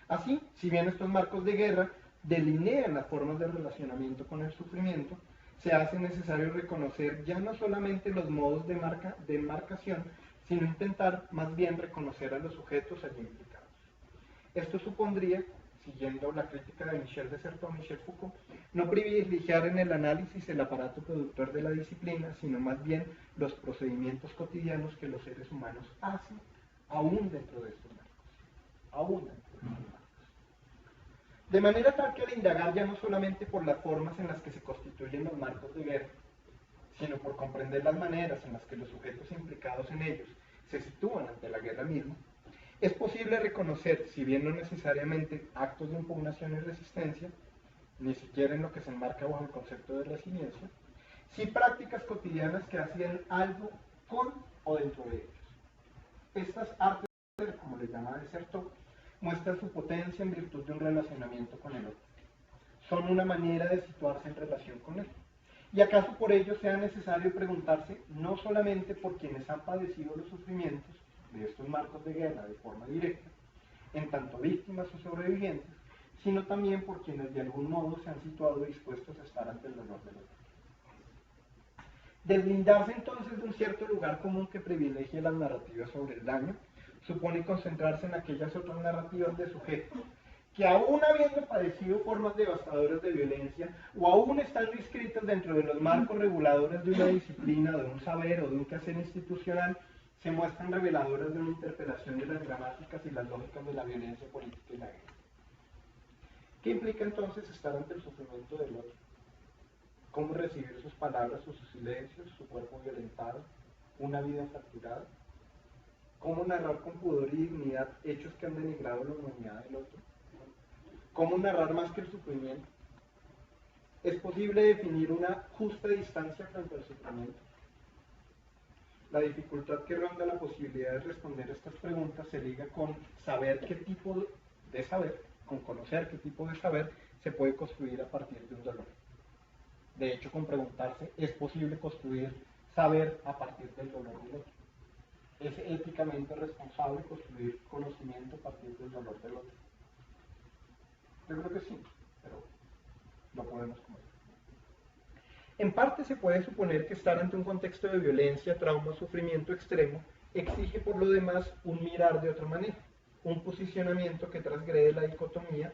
Así, si bien estos marcos de guerra delinean las formas de relacionamiento con el sufrimiento, se hace necesario reconocer ya no solamente los modos de enmarcación, sino intentar más bien reconocer a los sujetos allí implicados. Esto supondría, siguiendo la crítica de Michel Dessertón y Michel Foucault, no privilegiar en el análisis el aparato productor de la disciplina, sino más bien los procedimientos cotidianos que los seres humanos hacen, aún dentro de estos marcos. Aún dentro de estos marcos. De manera tal que al indagar ya no solamente por las formas en las que se constituyen los marcos de guerra, sino por comprender las maneras en las que los sujetos implicados en ellos se sitúan ante la guerra misma, es posible reconocer, si bien no necesariamente actos de impugnación y resistencia, ni siquiera en lo que se enmarca bajo el concepto de resiliencia, sí prácticas cotidianas que hacían algo con o dentro de ellos. Estas artes, como le llama Dessertón, muestran su potencia en virtud de un relacionamiento con el otro. Son una manera de situarse en relación con él. Y acaso por ello sea necesario preguntarse no solamente por quienes han padecido los sufrimientos de estos marcos de guerra de forma directa, en tanto víctimas o sobrevivientes, sino también por quienes de algún modo se han situado dispuestos a estar ante el dolor del otro. Deslindarse entonces de un cierto lugar común que privilegie las narrativas sobre el daño, supone concentrarse en aquellas otras narrativas de sujetos que aún habiendo padecido formas devastadoras de violencia o aún estando inscritas dentro de los marcos reguladores de una disciplina, de un saber o de un quehacer institucional, se muestran reveladoras de una interpelación de las gramáticas y las lógicas de la violencia política y la guerra. ¿Qué implica entonces estar ante el sufrimiento del otro? ¿Cómo recibir sus palabras o sus silencios, su cuerpo violentado, una vida fracturada? ¿Cómo narrar con pudor y dignidad hechos que han denigrado la humanidad del otro? ¿Cómo narrar más que el sufrimiento? ¿Es posible definir una justa distancia frente al sufrimiento? La dificultad que ronda la posibilidad de responder estas preguntas se liga con saber qué tipo de saber, con conocer qué tipo de saber se puede construir a partir de un dolor. De hecho, con preguntarse, ¿es posible construir saber a partir del dolor del otro? ¿Es éticamente responsable construir conocimiento a partir del dolor del otro? Yo creo que sí, pero lo podemos comer. En parte se puede suponer que estar ante un contexto de violencia, trauma, sufrimiento extremo exige por lo demás un mirar de otra manera, un posicionamiento que transgrede la dicotomía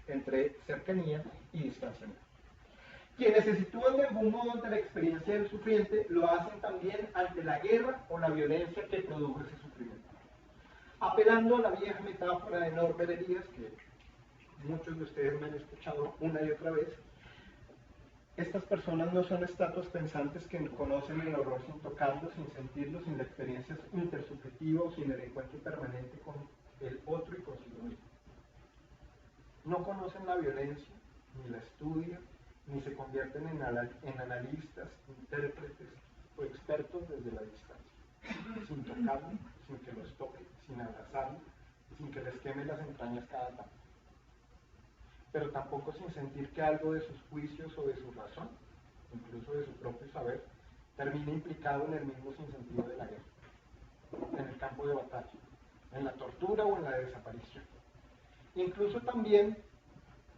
entre cercanía y distanciamiento. Quienes se sitúan de algún modo ante la experiencia del sufriente lo hacen también ante la guerra o la violencia que produjo ese sufrimiento. Apelando a la vieja metáfora de Norbert Elias, que muchos de ustedes me han escuchado una y otra vez, estas personas no son estatuas pensantes que conocen el horror sin tocarlo, sin sentirlo, sin la experiencia intersubjetiva o sin el encuentro permanente con el otro y consigo mismo. No conocen la violencia, ni la estudian, ni se convierten en analistas, intérpretes o expertos desde la distancia, sin tocarlo, sin que los toque, sin abrazarlo, sin que les queme las entrañas cada tanto. Pero tampoco sin sentir que algo de sus juicios o de su razón, incluso de su propio saber, termina implicado en el mismo sinsentido de la guerra, en el campo de batalla, en la tortura o en la desaparición. Incluso también,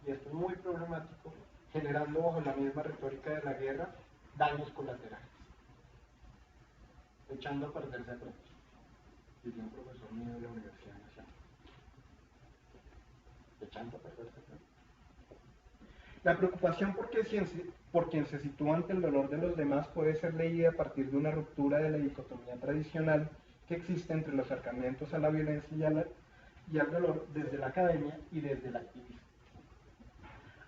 y esto es muy problemático, generando bajo la misma retórica de la guerra, daños colaterales, echando a perderse a todos, diría un profesor mío de la Universidad Nacional. Echando a perderse a todos. La preocupación por quien se sitúa ante el dolor de los demás puede ser leída a partir de una ruptura de la dicotomía tradicional que existe entre los acercamientos a la violencia y al dolor desde la academia y desde el activismo.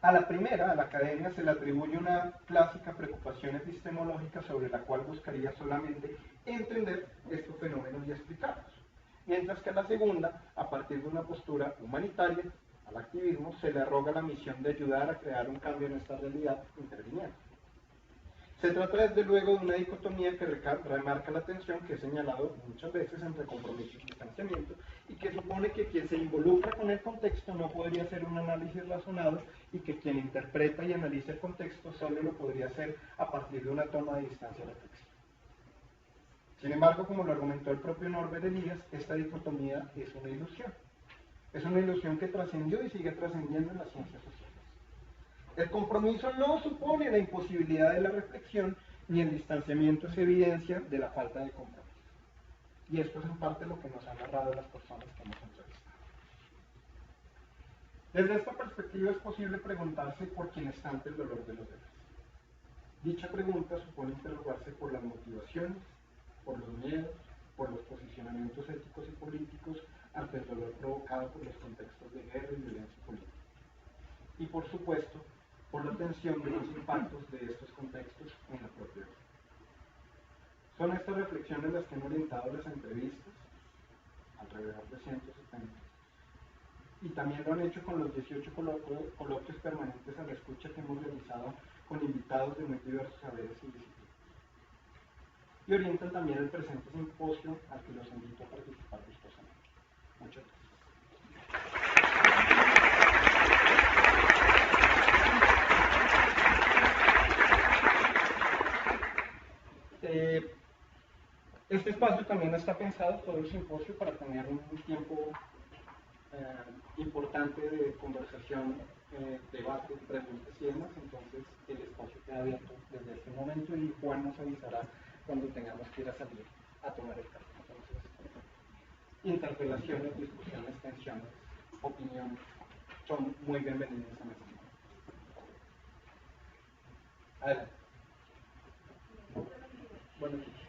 A la primera, a la academia, se le atribuye una clásica preocupación epistemológica sobre la cual buscaría solamente entender estos fenómenos y explicarlos, mientras que a la segunda, a partir de una postura humanitaria, al activismo se le arroga la misión de ayudar a crear un cambio en esta realidad interviniendo. Se trata desde luego de una dicotomía que remarca la tensión que he señalado muchas veces entre compromiso y distanciamiento y que supone que quien se involucra con el contexto no podría hacer un análisis razonado y que quien interpreta y analiza el contexto solo lo podría hacer a partir de una toma de distancia reflexiva. Sin embargo, como lo argumentó el propio Norbert Elias, esta dicotomía es una ilusión. Es una ilusión que trascendió y sigue trascendiendo en las ciencias sociales. El compromiso no supone la imposibilidad de la reflexión, ni el distanciamiento es evidencia de la falta de compromiso. Y esto es en parte lo que nos han narrado las personas que hemos entrevistado. Desde esta perspectiva es posible preguntarse por quién está ante el dolor de los demás. Dicha pregunta supone interrogarse por las motivaciones, por los miedos, por los posicionamientos éticos y políticos ante el dolor provocado por los contextos de guerra y violencia política. Y por supuesto, por la tensión de los impactos de estos contextos en la propia vida. Son estas reflexiones las que han orientado las entrevistas, alrededor de 170, y también lo han hecho con los 18 coloquios permanentes a la escucha que hemos realizado con invitados de muy diversos saberes y disciplinas. Y orientan también el presente simposio al que los invito a participar gustosamente. Muchas gracias. Este espacio también está pensado, todo el simposio, para tener un tiempo importante de conversación, debate, preguntas y demás. Entonces el espacio queda abierto desde este momento y Juan nos avisará cuando tengamos que ir a salir a tomar el café. Entonces, interpelaciones, discusiones, tensiones, opiniones son muy bienvenidas a nuestro momento. Adelante. Buenos días.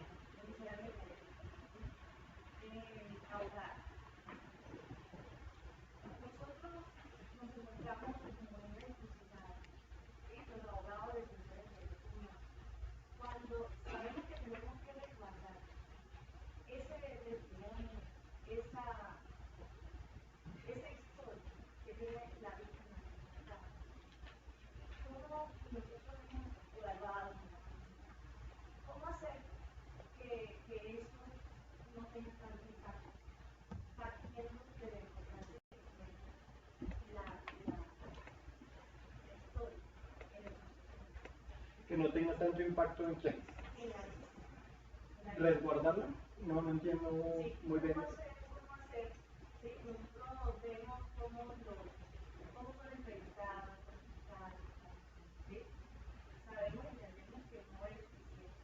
Cuando sabemos que tenemos que resguardar ese testimonio, esa historia que tiene la víctima, ¿cómo nosotros hemos evaluado? ¿Cómo hacer que eso no tenga tanto impacto? Partiendo de la importancia que tiene la historia en el proceso. Que no tenga tanto impacto en quién. ¿Resguardarla? No entiendo muy bien. ¿Cómo hacer? Sí, nosotros vemos cómo son entrevistados, ¿sí? Sabemos y entendemos que no es suficiente,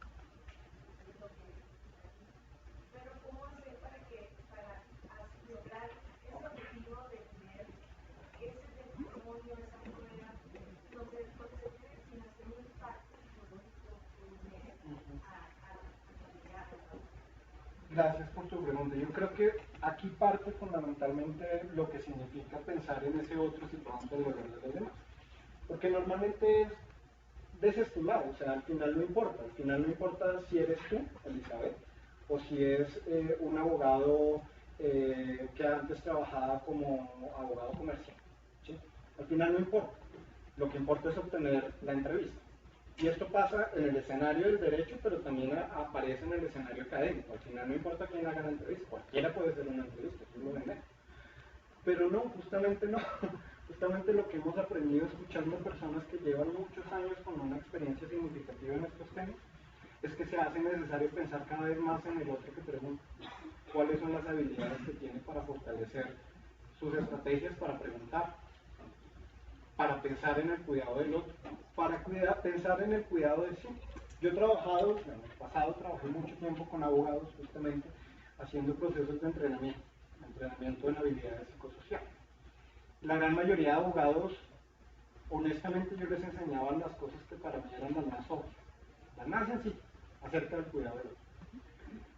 lo que pero ¿cómo hacer para lograr ese objetivo de tener ese testimonio, esa prueba, donde se tiene sin hacer un impacto psicológico a la comunidad? Gracias por tu pregunta. Yo creo que aquí parte fundamentalmente lo que significa pensar en ese otro situante del dolor de los demás. Porque normalmente es desestimado, o sea, al final no importa si eres tú, Elizabeth, o si es un abogado que antes trabajaba como abogado comercial. ¿Sí? Al final no importa. Lo que importa es obtener la entrevista. Y esto pasa en el escenario del derecho, pero también aparece en el escenario académico. Al final no importa quién haga la entrevista, cualquiera puede hacer una entrevista, eso es lo de menos. Pero no, justamente no. Justamente lo que hemos aprendido escuchando personas que llevan muchos años con una experiencia significativa en estos temas, es que se hace necesario pensar cada vez más en el otro que pregunta. ¿Cuáles son las habilidades que tiene para fortalecer sus estrategias para preguntar? Para pensar en el cuidado del otro, para pensar en el cuidado de sí. Yo he trabajado, en el pasado trabajé mucho tiempo con abogados justamente haciendo procesos de entrenamiento en habilidades psicosociales. La gran mayoría de abogados, honestamente yo les enseñaba las cosas que para mí eran las más obvias, las más sencillas, acerca del cuidado del otro.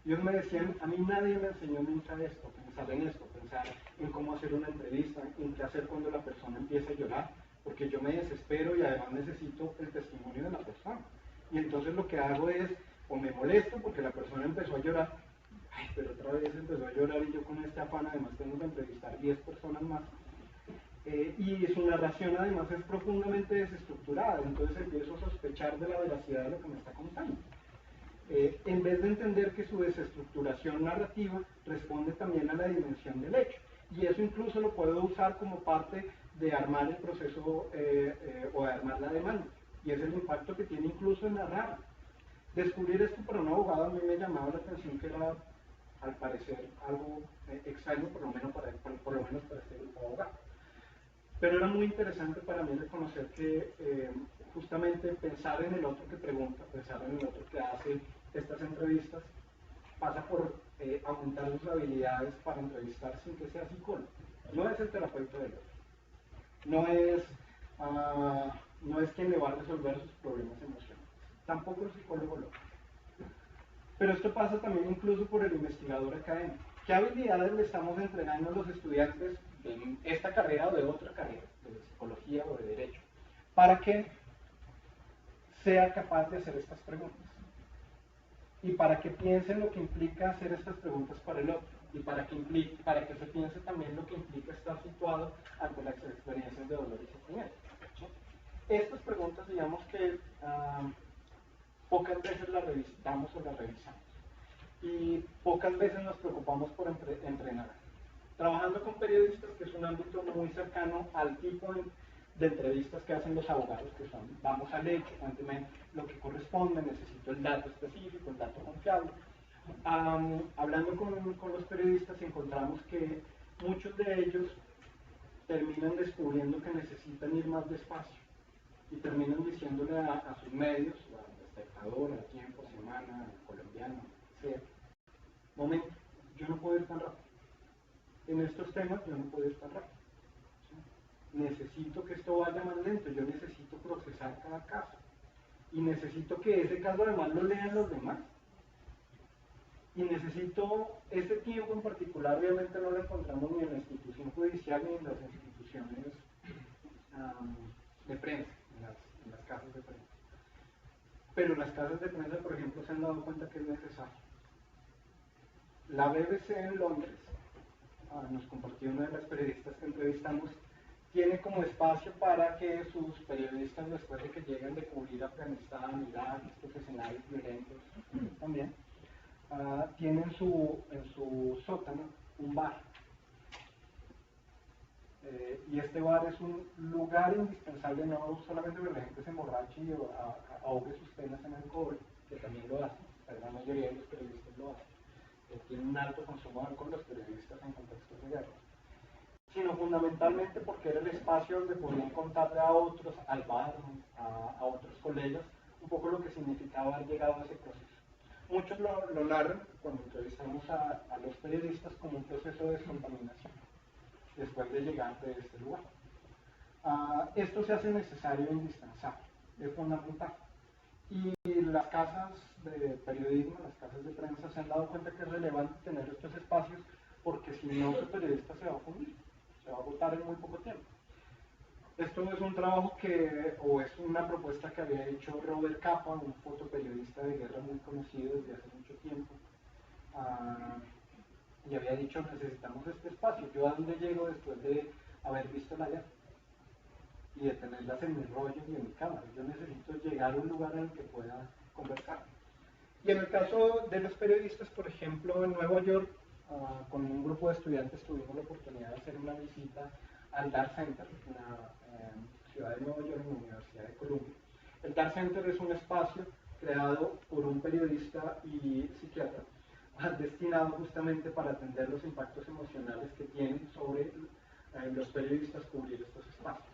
Ellos me decían, a mí nadie me enseñó nunca esto, pensar en cómo hacer una entrevista, en qué hacer cuando la persona empieza a llorar, porque yo me desespero y además necesito el testimonio de la persona. Y entonces lo que hago es, o me molesto porque la persona empezó a llorar, ay, pero otra vez empezó a llorar y yo con este afán además tengo que entrevistar 10 personas más. Y su narración además es profundamente desestructurada, entonces empiezo a sospechar de la veracidad de lo que me está contando. En vez de entender que su desestructuración narrativa responde también a la dimensión del hecho. Y eso incluso lo puedo usar como parte de armar el proceso o de armar la demanda. Y es el impacto que tiene incluso en narrar. Descubrir esto para un abogado a mí me llamaba la atención, que era, al parecer, algo extraño, por lo menos para este Pero era muy interesante para mí reconocer que justamente pensar en el otro que pregunta, pensar en el otro que hace estas entrevistas, pasa por aumentar sus habilidades para entrevistar sin que sea psicólogo. No es el terapeuta del otro. No es, no es quien le va a resolver sus problemas emocionales. Tampoco el psicólogo lo es. Pero esto pasa también incluso por el investigador académico. ¿Qué habilidades le estamos entregando a los estudiantes de esta carrera o de otra carrera, de psicología o de derecho, para que sea capaz de hacer estas preguntas? Y para que piensen lo que implica hacer estas preguntas para el otro, y para que se piense también lo que implica estar situado ante las experiencias de dolor y sufrimiento. ¿Sí? Estas preguntas, digamos que pocas veces las revisamos o las revisamos, y pocas veces nos preocupamos por entrenar. Trabajando con periodistas, que es un ámbito muy cercano al tipo de entrevistas que hacen los abogados, que son, vamos al hecho, cuénteme lo que corresponde, necesito el dato específico, el dato confiable. Hablando con los periodistas, encontramos que muchos de ellos terminan descubriendo que necesitan ir más despacio y terminan diciéndole a sus medios, a Espectador, a Tiempo, Semana, a Colombiano, sea, momento, yo no puedo ir tan rápido. En estos temas yo no puedo ir tan rápido. ¿Sí? Necesito que esto vaya más lento, yo necesito procesar cada caso. Y necesito que ese caso además lo lean los demás. Y necesito, ese tiempo en particular obviamente no lo encontramos ni en la institución judicial ni en las instituciones de prensa, en las casas de prensa. Pero las casas de prensa, por ejemplo, se han dado cuenta que es necesario. La BBC en Londres, nos compartió una de las periodistas que entrevistamos, tiene como espacio para que sus periodistas, después de que lleguen de cubrir Afganistán, Irak, estos escenarios violentos también, tienen en su sótano un bar. Y este bar es un lugar indispensable, no solamente para que la gente se emborrache y ahogue sus penas en alcohol, que también lo hacen, la mayoría de los periodistas lo hacen. Tienen un alto consumo de alcohol los periodistas en contextos de guerra, sino fundamentalmente porque era el espacio donde podían contarle a otros, al bar, a otros colegas, un poco lo que significaba haber llegado a ese proceso. Muchos lo narran cuando entrevistamos a los periodistas como un proceso de descontaminación, después de llegar de este lugar. Esto se hace necesario e indispensable, es fundamental. Y las casas de periodismo, las casas de prensa se han dado cuenta que es relevante tener estos espacios porque si no, el periodista se va a fundir, se va a agotar en muy poco tiempo. Esto es un trabajo o es una propuesta que había hecho Robert Capa, un fotoperiodista de guerra muy conocido desde hace mucho tiempo. Y había dicho, necesitamos este espacio. ¿Yo a dónde llego después de haber visto la guerra? Y de tenerlas en mis rollos y en mi cámara. Yo necesito llegar a un lugar en el que pueda conversar. Y en el caso de los periodistas, por ejemplo, en Nueva York, con un grupo de estudiantes tuvimos la oportunidad de hacer una visita al Dart Center, en la ciudad de Nueva York, en la Universidad de Columbia. El Dart Center es un espacio creado por un periodista y psiquiatra, destinado justamente para atender los impactos emocionales que tienen sobre los periodistas cubrir estos espacios.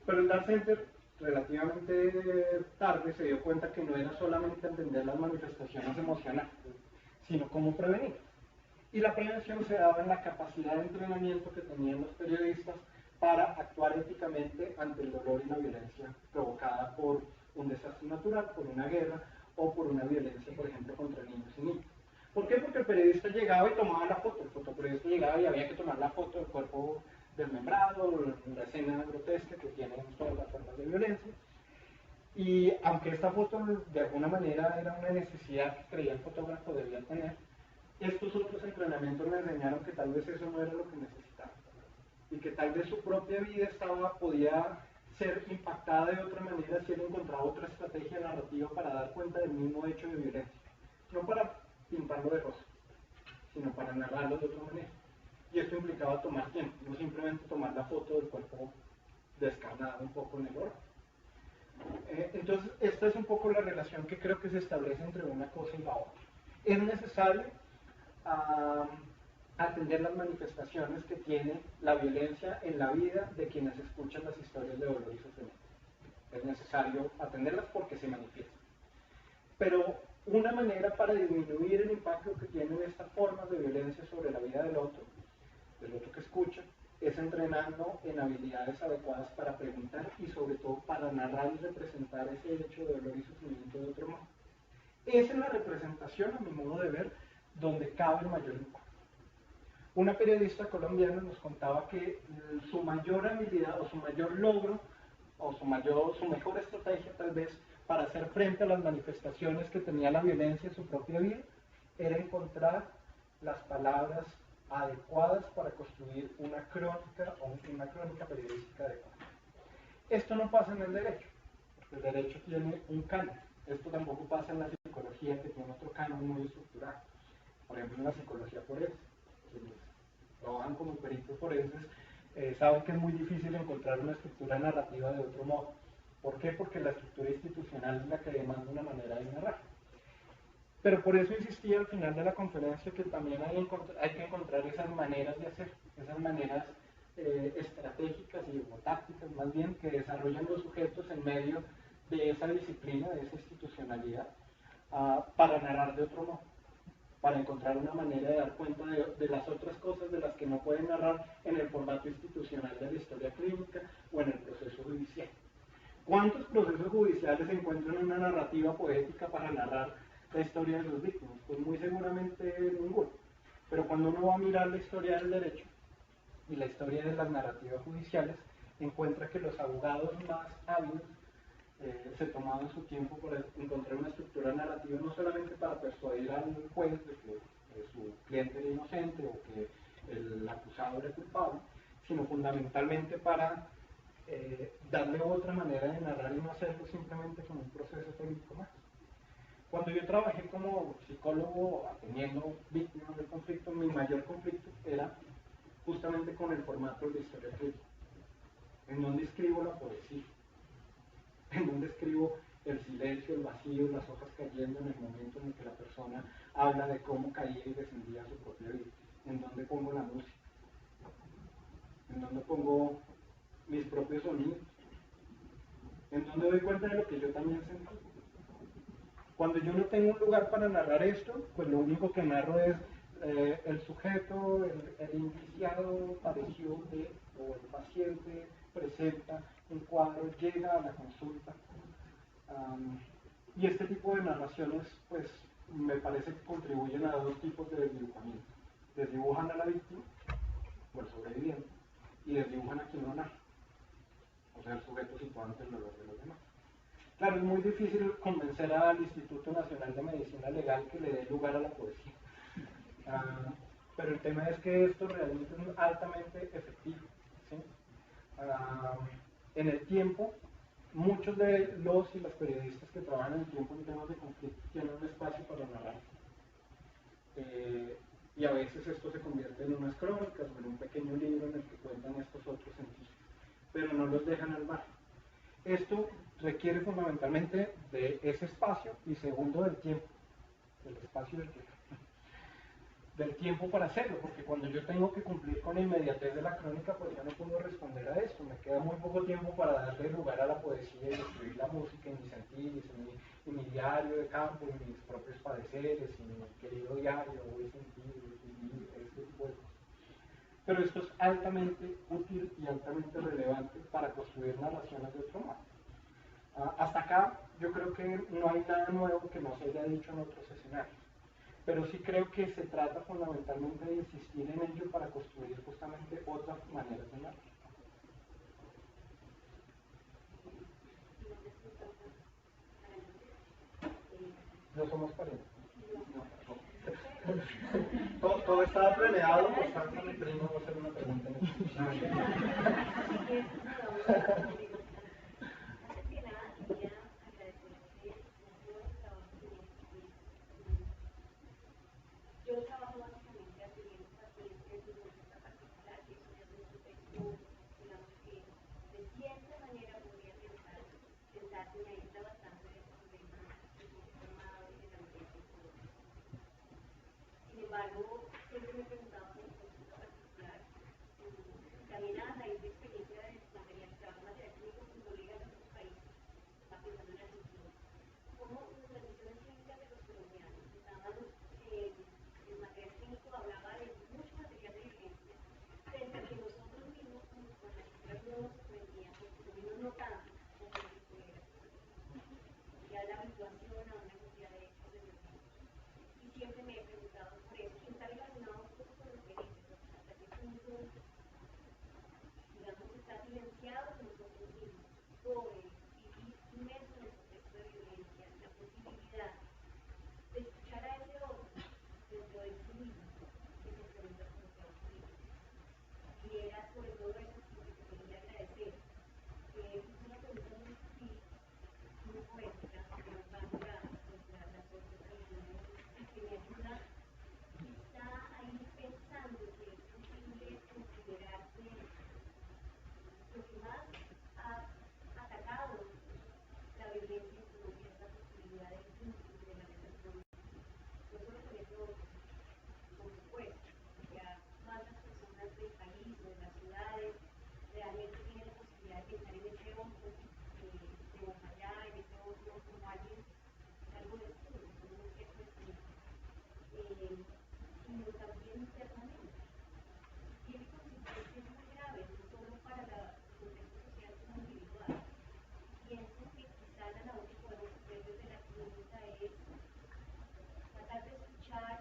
Pero el Dart Center, relativamente tarde, se dio cuenta que no era solamente entender las manifestaciones emocionales, sino cómo prevenir. Y la prevención se daba en la capacidad de entrenamiento que tenían los periodistas para actuar éticamente ante el dolor y la violencia provocada por un desastre natural, por una guerra o por una violencia, por ejemplo, contra niños y niñas. ¿Por qué? Porque el periodista llegaba y tomaba la foto, el fotoperiodista llegaba y había que tomar la foto del cuerpo desmembrado, la escena grotesca que tienen todas las formas de violencia. Y aunque esta foto de alguna manera era una necesidad que creía el fotógrafo debía tener, estos otros entrenamientos le enseñaron que tal vez eso no era lo que necesitaba y que tal vez su propia vida podía ser impactada de otra manera si él encontraba otra estrategia narrativa para dar cuenta del mismo hecho de violencia, no para pintarlo de rosa, sino para narrarlo de otra manera. Y esto implicaba tomar tiempo, no simplemente tomar la foto del cuerpo descarnado un poco en el oro. Entonces, esta es un poco la relación que creo que se establece entre una cosa y la otra. Es necesario atender las manifestaciones que tiene la violencia en la vida de quienes escuchan las historias de dolor y sufrimiento. Es necesario atenderlas porque se manifiestan. Pero una manera para disminuir el impacto que tienen estas formas de violencia sobre la vida del otro que escucha, es entrenarlo en habilidades adecuadas para preguntar y sobre todo para narrar y representar ese hecho de dolor y sufrimiento de otro modo. Esa es la representación, a mi modo de ver, donde cabe el mayor impacto. Una periodista colombiana nos contaba que su mayor habilidad o su mayor logro o su mejor estrategia tal vez para hacer frente a las manifestaciones que tenía la violencia en su propia vida era encontrar las palabras adecuadas para construir una crónica o una crónica periodística adecuada. Esto no pasa en el derecho, porque el derecho tiene un canon. Esto tampoco pasa en la psicología, que tiene otro canon muy estructurado. Por ejemplo, en la psicología forense, quienes trabajan como peritos forenses saben que es muy difícil encontrar una estructura narrativa de otro modo. ¿Por qué? Porque la estructura institucional es la que demanda una manera de narrar. Pero por eso insistí al final de la conferencia que también hay que encontrar esas maneras de hacer, esas maneras estratégicas y tácticas más bien que desarrollan los sujetos en medio de esa disciplina, de esa institucionalidad, para narrar de otro modo, para encontrar una manera de dar cuenta de las otras cosas de las que no pueden narrar en el formato institucional de la historia clínica o en el proceso judicial. ¿Cuántos procesos judiciales encuentran una narrativa poética para narrar la historia de sus víctimas? Pues muy seguramente ninguno. Pero cuando uno va a mirar la historia del derecho y la historia de las narrativas judiciales, encuentra que los abogados más hábiles se tomaban su tiempo para encontrar una estructura narrativa, no solamente para persuadir al juez de que su cliente era inocente o que el acusado era culpable, sino fundamentalmente para darle otra manera de narrar y no hacerlo simplemente como un proceso técnico más. Cuando yo trabajé como psicólogo atendiendo víctimas del conflicto, mi mayor conflicto era justamente con el formato de la historia clínica, en donde escribo la poesía, en donde escribo el silencio, el vacío, las hojas cayendo en el momento en el que la persona habla de cómo caía y descendía su propia vida, en donde pongo la música, en donde pongo mis propios sonidos, en donde doy cuenta de lo que yo también sentí. Cuando yo no tengo un lugar para narrar esto, pues lo único que narro es el sujeto, el indiciado pareció de, o el paciente presenta un cuadro, llega a la consulta. Y este tipo de narraciones, pues me parece que contribuyen a dos tipos de desdibujamiento. Desdibujan a la víctima, o el sobreviviente, y desdibujan a quien lo narra, o sea, el sujeto situado ante el dolor de los demás. Claro, es muy difícil convencer al Instituto Nacional de Medicina Legal que le dé lugar a la poesía. Pero el tema es que esto realmente es altamente efectivo. ¿Sí? En el tiempo, muchos de los y las periodistas que trabajan en el tiempo en temas de conflicto tienen un espacio para narrar. Y a veces esto se convierte en unas crónicas o en un pequeño libro en el que cuentan estos otros sentidos, pero no los dejan al margen. Esto requiere fundamentalmente de ese espacio y segundo del tiempo, del espacio del tiempo para hacerlo, porque cuando yo tengo que cumplir con la inmediatez de la crónica, pues ya no puedo responder a esto, me queda muy poco tiempo para darle lugar a la poesía y escribir la música en mis sentidos, en mi diario de campo, en mis propios padeceres, en mi querido diario, voy sentido, este tipo de cosas. Pero esto es altamente útil y altamente relevante para construir narraciones de otro modo. Hasta acá yo creo que no hay nada nuevo que no se haya dicho en otros escenarios, pero sí creo que se trata fundamentalmente de insistir en ello para construir justamente otras maneras de narrar. No somos parientes. No. Todo estaba planeado, Constanza me primo a hacer una pregunta en Yo trabajo básicamente atendiendo pacientes en un centro particular, que eso es un contexto, digamos que de cierta manera podría pensar que me aísla bastante de problemas que son formados y de la violencia. Sin embargo, siempre me he preguntado sobre todo eso que te quería agradecer. Es una pregunta muy difícil, muy poética, que nos va las otras religiones y que me ayuda quizá a ir pensando que es posible considerar que lo que más ha atacado la violencia en Colombia es la posibilidad del vínculo de la relación, no solo con el otro, por supuesto, porque a todas las personas del país o de las ciudades realmente tienen la posibilidad de pensar en ese otro de Bogotá, en ese otro como alguien, algo de su, como un objeto de su, sino también internamente. Tiene consecuencias muy graves, no solo para el contexto social como individual. Pienso que quizá la labor que podemos hacer desde la clínica es tratar de escuchar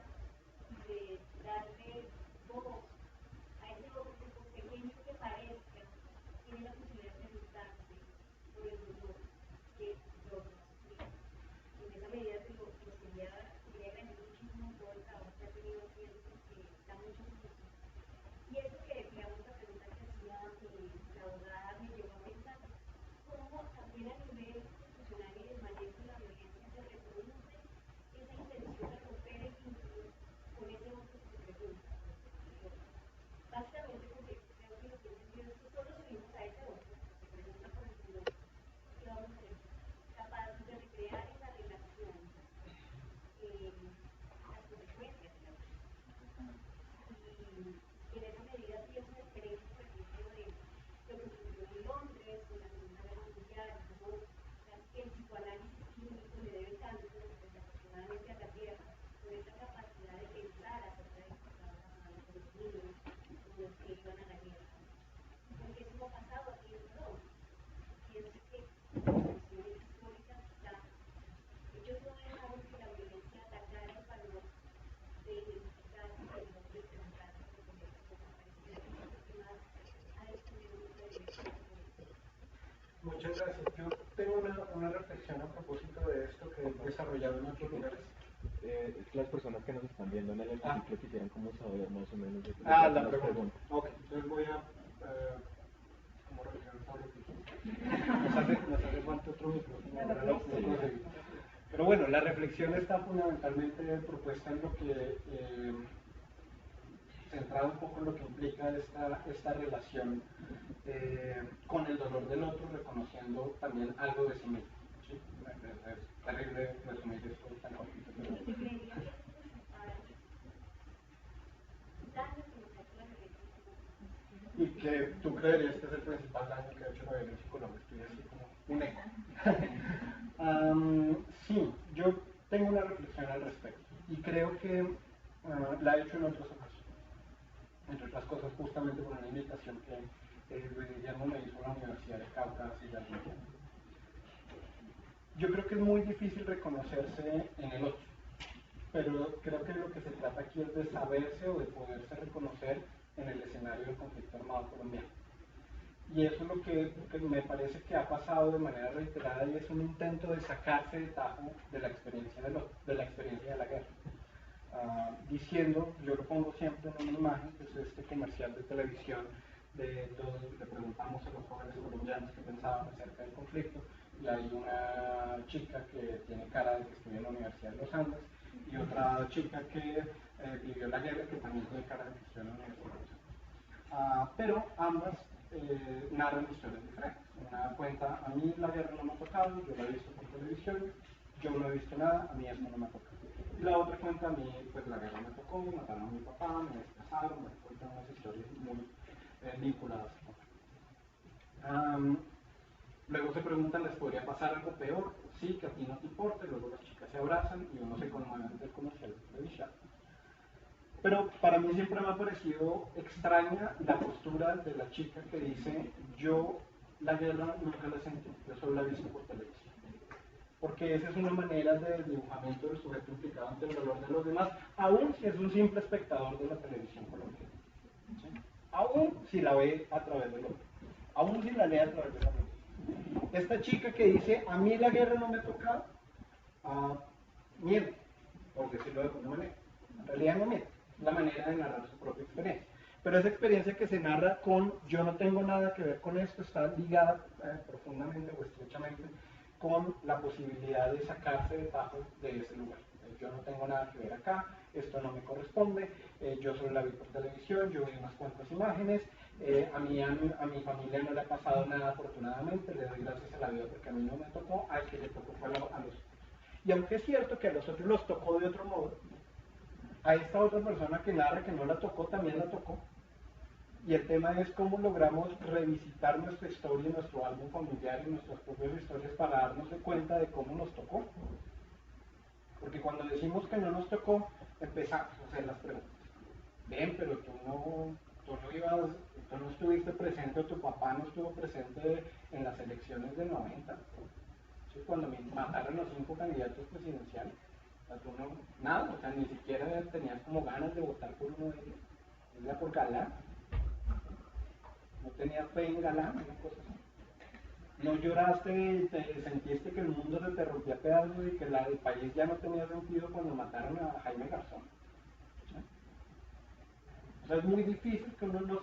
y de darle voz a ese otro grupo pequeño que parezca tiene la posibilidad de lutarse por el dolor que los va a sufrir. En esa medida te lo quería agradecer muchísimo todo el trabajo que ha tenido haciendo porque da mucho gusto. Y eso que, digamos, la pregunta que hacía la abogada me llevó a pensar cómo también a nivel institucional y de manejo de la violencia se reproduce esa intención de romper el vínculo con ese otro que se pregunta. Básicamente porque creo que lo que he entendido es que solo seguimos a ese otro que se pregunta por el dolor que vamos a ser capaces de recrear en la relación las consecuencias de la violencia. Y en esa medida pienso en experiencias, por ejemplo, de lo que ocurrió en Londres con la Segunda Guerra Mundial, como el psicoanálisis clínico le debe tanto, desafortunadamente, a la guerra, por esa capacidad de pensar acerca de lo que estaba pasando con los niños, con los que iban a la guerra. Porque eso no ha pasado aquí en Colombia. Pienso que por cuestiones históricas quizá ellos no dejaron que la violencia atacara el valor de identificar y el valor de preguntarse por el derecho, pareciera que es lo que más ha destruido nuestra violencia. Muchas gracias. Yo tengo una reflexión a propósito de esto que he desarrollado en otros lugares. Las personas que nos están viendo en el hemiciclo quisieran como saber más o menos de qué la pregunta. Ok, entonces voy a como revisar todo lo que dijiste. Nos hace falta otro micrófono. Ahora lo conseguimos. Pero bueno, la reflexión está fundamentalmente propuesta en lo que centrado un poco en lo que implica esta relación con el dolor del otro, reconociendo también algo de sí mismo. ¿Sí? Es terrible resumir esto tan cortito. Pero... Y que tú creerías que es el principal daño que ha hecho la violencia en Colombia. Estoy así como un eco. Sí, yo tengo una reflexión al respecto y creo que la he hecho en otras ocasiones. Entre otras cosas, justamente por una invitación que Guillermo me hizo a la Universidad de Cauca hace ya algún tiempo. Yo creo que es muy difícil reconocerse en el otro, pero creo que lo que se trata aquí es de saberse o de poderse reconocer en el escenario del conflicto armado colombiano. Y eso es lo que me parece que ha pasado de manera reiterada y es un intento de sacarse de tajo de la experiencia de la guerra. Diciendo, yo lo pongo siempre en una imagen, que es este comercial de televisión, le preguntamos a los jóvenes colombianos qué pensaban acerca del conflicto, y hay una chica que tiene cara de que estudia en la Universidad de los Andes, y otra chica que vivió la guerra que también tiene cara de que estudia en la Universidad de los Andes. Pero ambas narran historias diferentes. Una cuenta, a mí la guerra no me ha tocado, yo la he visto por televisión, yo no he visto nada, a mí eso no me ha tocado. Y la otra cuenta, a mí pues la guerra me tocó, mataron a mi papá, me desplazaron, me cuentan unas historias muy vinculadas a luego se preguntan, ¿les podría pasar algo peor? Sí, que a ti no te importe, luego las chicas se abrazan y uno se conmueve desde el comercial de televisión. Pero para mí siempre me ha parecido extraña la postura de la chica que dice, yo la guerra nunca la sentí, yo solo la he visto por televisión. Porque esa es una manera de desdibujamiento del sujeto implicado ante el dolor de los demás, aun si es un simple espectador de la televisión colombiana. ¿Sí? Aún si la ve a través del otro, aún si la lee a través de la mente. Esta chica que dice, a mí la guerra no me ha tocado, miente, por decirlo de alguna manera. En realidad no miente, es la manera de narrar su propia experiencia. Pero esa experiencia que se narra con yo no tengo nada que ver con esto está ligada profundamente o estrechamente con la posibilidad de sacarse de tajo de ese lugar. Yo no tengo nada que ver acá, esto no me corresponde, yo solo la vi por televisión, yo vi unas cuantas imágenes, a mi familia no le ha pasado nada afortunadamente, le doy gracias a la vida porque a mí no me tocó, al que le tocó fue a los otros. Y aunque es cierto que a los otros los tocó de otro modo, a esta otra persona que narra que no la tocó, también la tocó. Y el tema es cómo logramos revisitar nuestra historia, nuestro álbum familiar y nuestras propias historias para darnos de cuenta de cómo nos tocó. Porque cuando decimos que no nos tocó, empezamos a hacer las preguntas. Ven, pero tú no estuviste presente, o tu papá no estuvo presente en las elecciones del 90. ¿Sí? Cuando me mataron los 5 candidatos presidenciales. O sea, tú no, nada, o sea, ni siquiera tenías como ganas de votar por uno de ellos. Era por galán. No tenías fe en galán, una cosa así. No lloraste y te sentiste que el mundo se te rompía a pedazos y que el país ya no tenía sentido cuando mataron a Jaime Garzón. ¿Sí? O sea, es muy difícil que uno no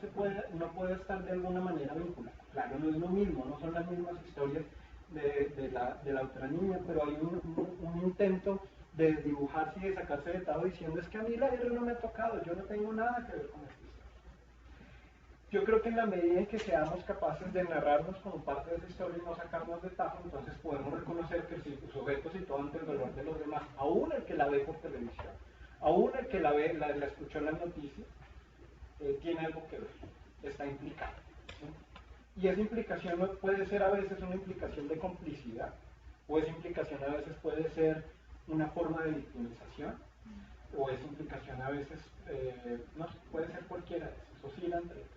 pueda estar de alguna manera vinculado. Claro, no es lo mismo, no son las mismas historias de la otra niña, pero hay un intento de dibujarse y de sacarse de todo diciendo es que a mí la guerra no me ha tocado, yo no tengo nada que ver con esto. Yo creo que en la medida en que seamos capaces de narrarnos como parte de esa historia y no sacarnos de tajo, entonces podemos reconocer que el sujeto situado ante el dolor de los demás, aún el que la ve por televisión, aún el que la ve, la escuchó en las noticias, tiene algo que ver, está implicado. ¿Sí? Y esa implicación puede ser a veces una implicación de complicidad, o esa implicación a veces puede ser una forma de victimización, o esa implicación a veces, no, puede ser cualquiera de esas, oscila entre ellos.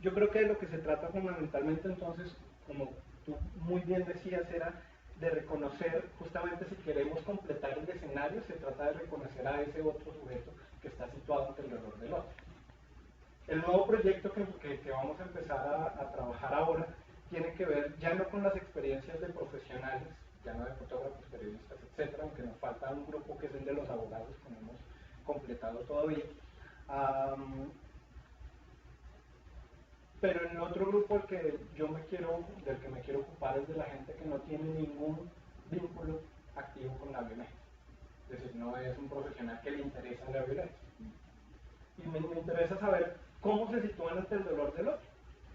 Yo creo que de lo que se trata fundamentalmente entonces, como tú muy bien decías, era de reconocer, justamente si queremos completar el escenario, se trata de reconocer a ese otro sujeto que está situado ante el dolor del otro. El nuevo proyecto que vamos a empezar a trabajar ahora tiene que ver ya no con las experiencias de profesionales, ya no de fotógrafos, periodistas, etcétera, aunque nos falta un grupo que es el de los abogados que no hemos completado todavía. Pero el otro grupo del que me quiero ocupar es de la gente que no tiene ningún vínculo activo con la violencia. Es decir, no es un profesional que le interesa la violencia. Y me interesa saber cómo se sitúan ante el dolor del otro,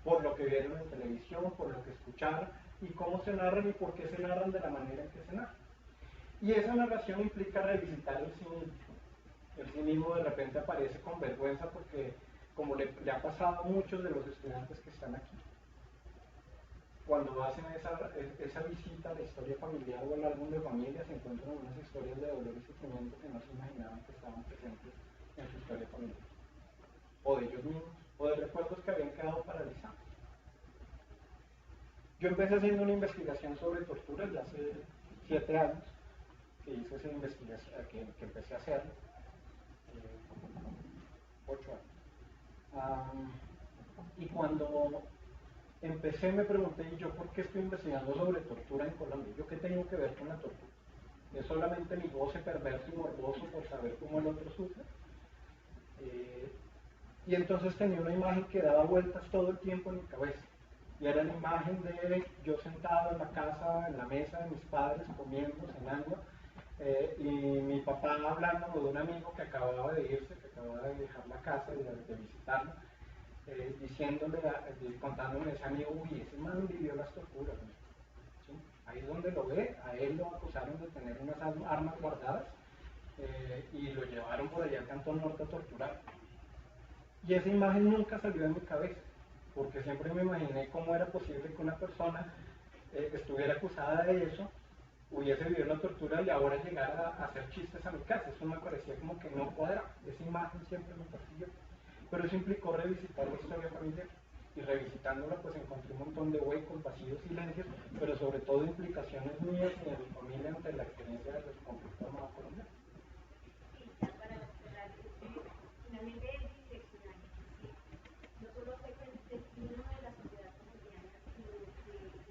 por lo que vieron en televisión, por lo que escucharon, y cómo se narran y por qué se narran de la manera en que se narran. Y esa narración implica revisitar el sí mismo. El sí mismo de repente aparece con vergüenza porque, como le ha pasado a muchos de los estudiantes que están aquí, cuando hacen esa visita a la historia familiar o al álbum de familia, se encuentran unas historias de dolor y sufrimiento que no se imaginaban que estaban presentes en su historia familiar, o de ellos mismos, o de recuerdos que habían quedado paralizados. Yo empecé haciendo una investigación sobre torturas ya hace 7 años, que hice esa investigación, que empecé a hacer, 8 años. Y cuando empecé me pregunté, ¿y yo por qué estoy investigando sobre tortura en Colombia? ¿Yo qué tengo que ver con la tortura? ¿Es solamente mi goce perverso y morboso por saber cómo el otro sufre? Y entonces tenía una imagen que daba vueltas todo el tiempo en mi cabeza. Y era la imagen de yo sentado en la casa, en la mesa de mis padres, comiendo, cenando, y mi papá hablando de un amigo que acababa de irse, que acababa de dejar la casa y de visitarlo, diciéndole, contándome a ese amigo, uy, ese man vivió las torturas. ¿Sí? Ahí es donde lo ve, a él lo acusaron de tener unas armas guardadas y lo llevaron por allá al Cantón Norte a torturar. Y esa imagen nunca salió de mi cabeza, porque siempre me imaginé cómo era posible que una persona estuviera acusada de eso, hubiese vivido la tortura y ahora llegara a hacer chistes a mi casa. Eso me parecía como que no cuadraba, esa imagen siempre me persiguió. Pero eso implicó revisitar la historia familiar. Y revisitándola pues encontré un montón de huecos, vacíos, silencios, pero sobre todo implicaciones mías y de mi familia ante la experiencia de los conflictos armados colombianos. Sí, ya para cerrar, finalmente es bidireccional, es decir, no solo afecta el destino de la sociedad colombiana, sino que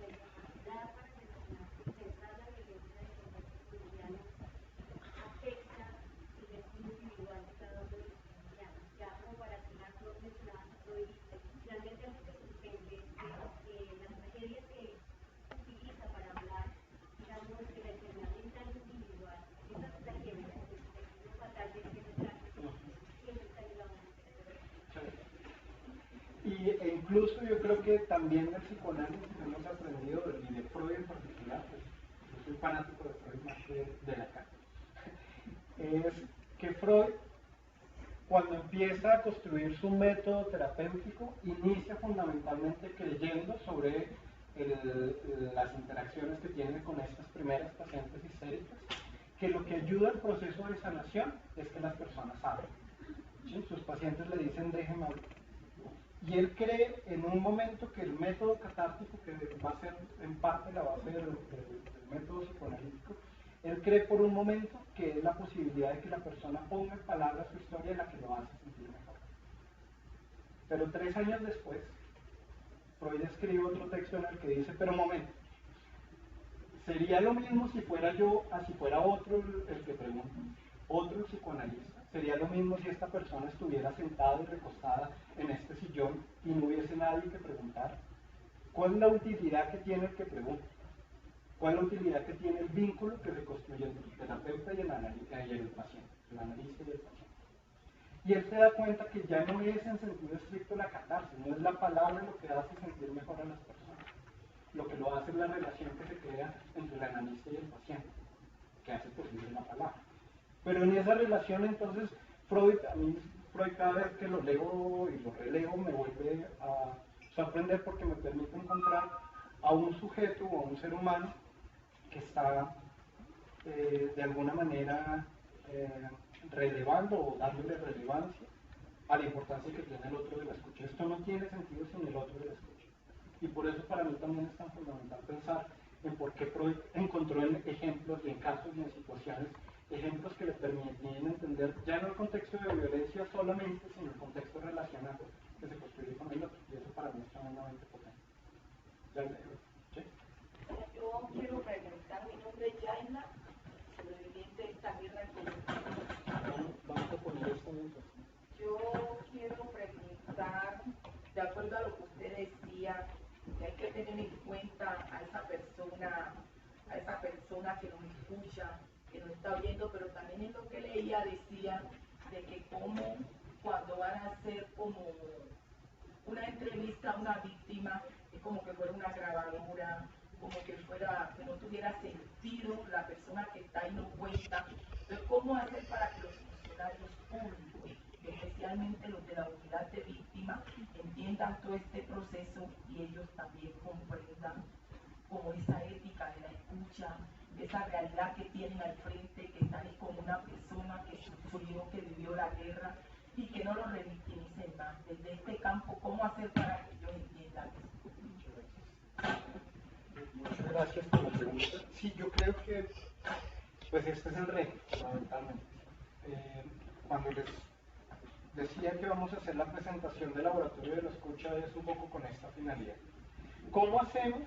la incapacidad para relacionarse y pensar la violencia del contexto colombiano afecta el destino individual de cada uno de los colombianos. Ya como para cerrar, incluso yo creo que también del psicoanálisis hemos aprendido, y de Freud en particular, pues, yo soy fanático de Freud más que de Lacan, es que Freud, cuando empieza a construir su método terapéutico, inicia fundamentalmente creyendo sobre las interacciones que tiene con estas primeras pacientes histéricas, que lo que ayuda al proceso de sanación es que las personas hablen. ¿Sí? Sus pacientes le dicen, déjeme hablar. Y él cree en un momento que el método catártico, que va a ser en parte la base del método psicoanalítico, él cree por un momento que es la posibilidad de que la persona ponga en palabras su historia en la que lo hace sentir mejor. Pero 3 años después, Freud escribe otro texto en el que dice, pero un momento, sería lo mismo si fuera yo, si fuera otro el que pregunta, otro psicoanalista. Sería lo mismo si esta persona estuviera sentada y recostada en este sillón y no hubiese nadie que preguntar. ¿Cuál es la utilidad que tiene el que pregunta? ¿Cuál es la utilidad que tiene el vínculo que se construye entre el terapeuta y el paciente, el analista y el paciente? Y él se da cuenta que ya no es en sentido estricto la catarsis, no es la palabra lo que hace sentir mejor a las personas. Lo que lo hace es la relación que se crea entre el analista y el paciente, que hace posible la palabra. Pero en esa relación entonces, Freud cada vez que lo leo y lo releo me vuelve a sorprender porque me permite encontrar a un sujeto o a un ser humano que está de alguna manera relevando o dándole relevancia a la importancia que tiene el otro de la escucha. Esto no tiene sentido sin el otro de la escucha. Y por eso para mí también es tan fundamental pensar en por qué Freud encontró en ejemplos y en casos y en situaciones ejemplos que le permitían entender ya no el contexto de violencia solamente, sino el contexto relacional que se construye con el otro. Y eso para mí es tremendamente potente. ¿Sí? Yo quiero preguntar, mi nombre es Yaina, sobreviviente de esta guerra en Colombia. Vamos a poner esto mientras. Yo quiero preguntar, de acuerdo a lo que usted decía, que hay que tener en cuenta a esa persona que nos escucha, que nos está viendo, pero también en lo que leía decía de que como cuando van a hacer como una entrevista a una víctima, es como que fuera una grabadora, como que no tuviera sentido, la persona que está ahí no cuenta. Entonces, ¿cómo hacer para que los funcionarios públicos, especialmente los de la unidad de víctimas, entiendan todo este proceso y ellos también comprendan como esa ética de la escucha, esa realidad que tienen al frente, que están con una persona que sufrió, que vivió la guerra y que no lo revictimicen más? Desde este campo, ¿cómo hacer para que ellos entiendan eso? Muchas gracias por la pregunta. Sí, yo creo que pues este es el reto, fundamentalmente. Cuando les decía que vamos a hacer la presentación del laboratorio de la escucha es un poco con esta finalidad. ¿Cómo hacemos